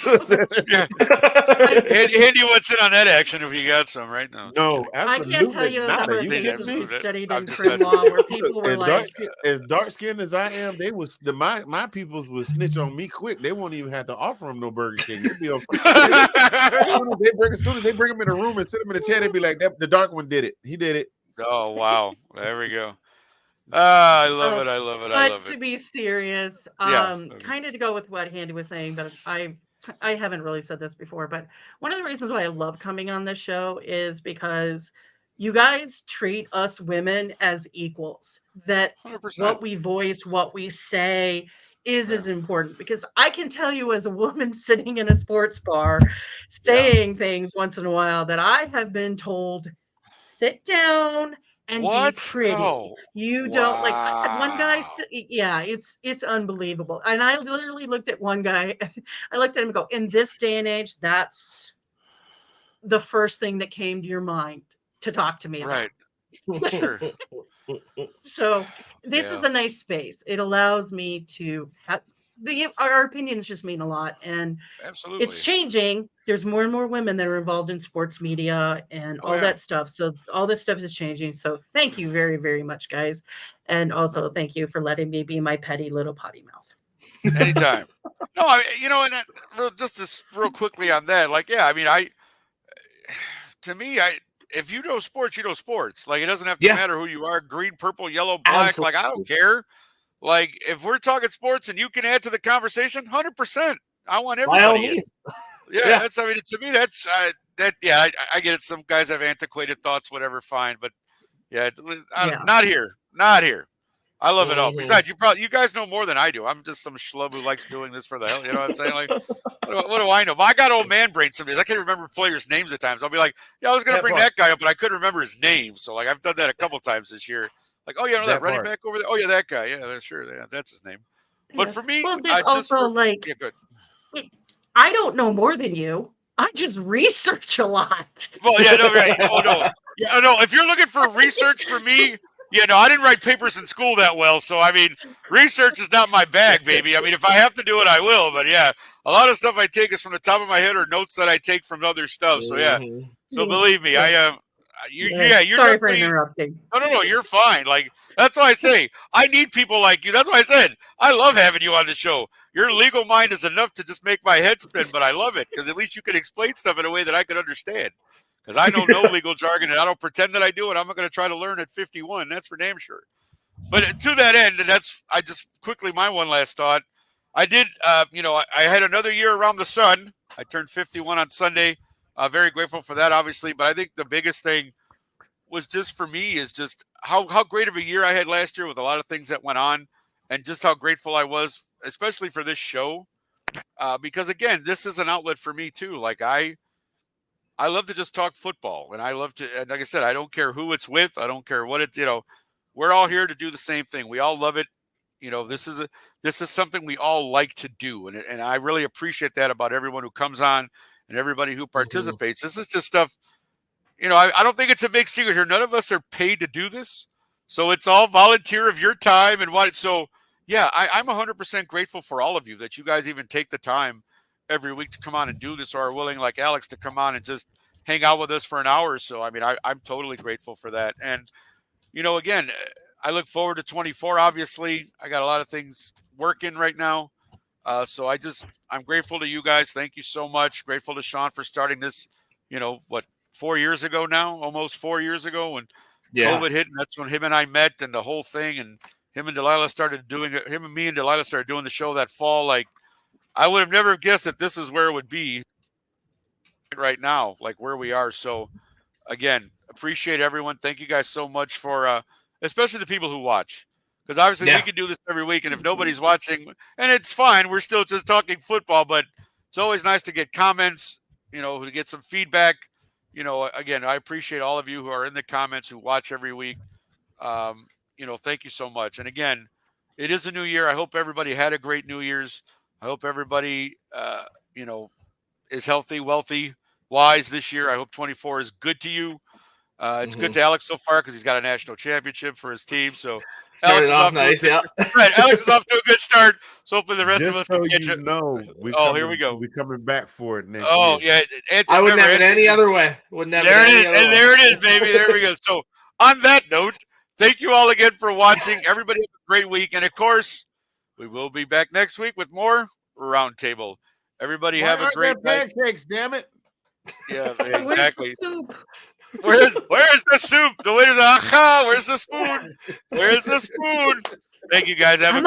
wants in on that action if you got some right now. No, I can't tell you the not. number of cases we studied in crime law where people were like, as dark skinned as I am, they was my peoples would snitch on me quick. They won't even have to offer them no Burger King. They'd be as soon as they bring them in a room and sit them in a chair, they'd be like, the dark one did it. He did it. Oh wow, there we go. I love it. But to be serious, kind of to go with what Handy was saying, but I haven't really said this before, but one of the reasons why I love coming on this show is because you guys treat us women as equals. That 100%. What we voice, what we say is as important, because I can tell you as a woman sitting in a sports bar saying things once in a while that I have been told, sit down and be pretty. Oh, you don't like. I had one guy. It's unbelievable. And I literally looked at one guy. I looked at him and go, in this day and age, that's the first thing that came to your mind to talk to me about. Right. Sure. So this is a nice space. It allows me to have our opinions just mean a lot, and absolutely it's changing. There's more and more women that are involved in sports media and all that stuff. So all this stuff is changing. So thank you very, very much, guys. And also thank you for letting me be my petty little potty mouth. Anytime. No, just real quickly on that. Like, if you know sports, you know sports. Like, it doesn't have to matter who you are, green, purple, yellow, black. Absolutely. Like, I don't care. Like, if we're talking sports and you can add to the conversation, 100%. I want By all everybody in. means. Yeah, that's. I mean, to me, that's that. Yeah, I get it. Some guys have antiquated thoughts, whatever. Fine, but yeah, not here. Not here. I love it all. Mhm. Besides, you guys know more than I do. I'm just some schlub who likes doing this for the hell. You know what I'm saying? Like, what do I know? But I got old man brain some days. I can't remember players' names at times. I'll be like, yeah, I was gonna bring that guy up, but I couldn't remember his name. So like, I've done that a couple times this year. Like, oh yeah, no, that running back over there. Oh yeah, that guy. Yeah, sure. Yeah, that's his name. But for me, well, then also like, yeah, good. I don't know more than you. I just research a lot. Well, yeah, no, right. Oh no, yeah, no. If you're looking for research for me, yeah, no, I didn't write papers in school that well, so I mean, research is not my bag, baby. I mean, if I have to do it, I will. But yeah, a lot of stuff I take is from the top of my head or notes that I take from other stuff. So yeah, so believe me, I am. You're sorry for definitely interrupting. No, you're fine. Like, that's why I say I need people like you. That's why I said I love having you on the show. Your legal mind is enough to just make my head spin, but I love it because at least you can explain stuff in a way that I can understand. Because I know no legal jargon and I don't pretend that I do, and I'm not going to try to learn at 51. That's for damn sure. But to that end, and I just quickly, my one last thought. I did, I had another year around the sun. I turned 51 on Sunday. Very grateful for that, obviously. But I think the biggest thing was just for me is just how great of a year I had last year with a lot of things that went on, and just how grateful I was, especially for this show. Because again, this is an outlet for me too. Like I love to just talk football, and I love to, and like I said, I don't care who it's with. I don't care what it's, we're all here to do the same thing. We all love it. This is something we all like to do. And I really appreciate that about everyone who comes on and everybody who participates. This is just stuff, I don't think it's a big secret here. None of us are paid to do this. So it's all volunteer of your time and what. So yeah, I'm 100% grateful for all of you that you guys even take the time every week to come on and do this, or are willing, like Alex, to come on and just hang out with us for an hour or so. I mean, I'm totally grateful for that. And, again, I look forward to 24. Obviously, I got a lot of things working right now. So I'm grateful to you guys. Thank you so much. Grateful to Sean for starting this, 4 years ago now, almost 4 years ago when COVID hit. And that's when him and I met and the whole thing. And him and Delilah started doing it. Him and me and Delilah started doing the show that fall. Like, I would have never guessed that this is where it would be right now, like where we are. So again, appreciate everyone. Thank you guys so much for, especially the people who watch, because obviously we can do this every week. And if nobody's watching, and it's fine, we're still just talking football, but it's always nice to get comments, to get some feedback. Again, I appreciate all of you who are in the comments, who watch every week. Thank you so much. And again, it is a new year. I hope everybody had a great New Year's. I hope everybody, is healthy, wealthy, wise this year. I hope 24 is good to you. It's good to Alex so far because he's got a national championship for his team. So Alex is off nice, yeah. Right, Alex is off to a good start. So hopefully the rest of us can get you. Here we go. We're coming back for it next year. Yeah, Anthony, I wouldn't have it any other way. Wouldn't have there it is, and there it is, baby. There we go. So on that note, thank you all again for watching. Everybody have a great week, and of course, we will be back next week with more Roundtable. Everybody have a great night. Pancakes, damn it. Yeah, exactly. Where's the soup? The waiter's where's the spoon? Where's the spoon? Thank you guys. Have a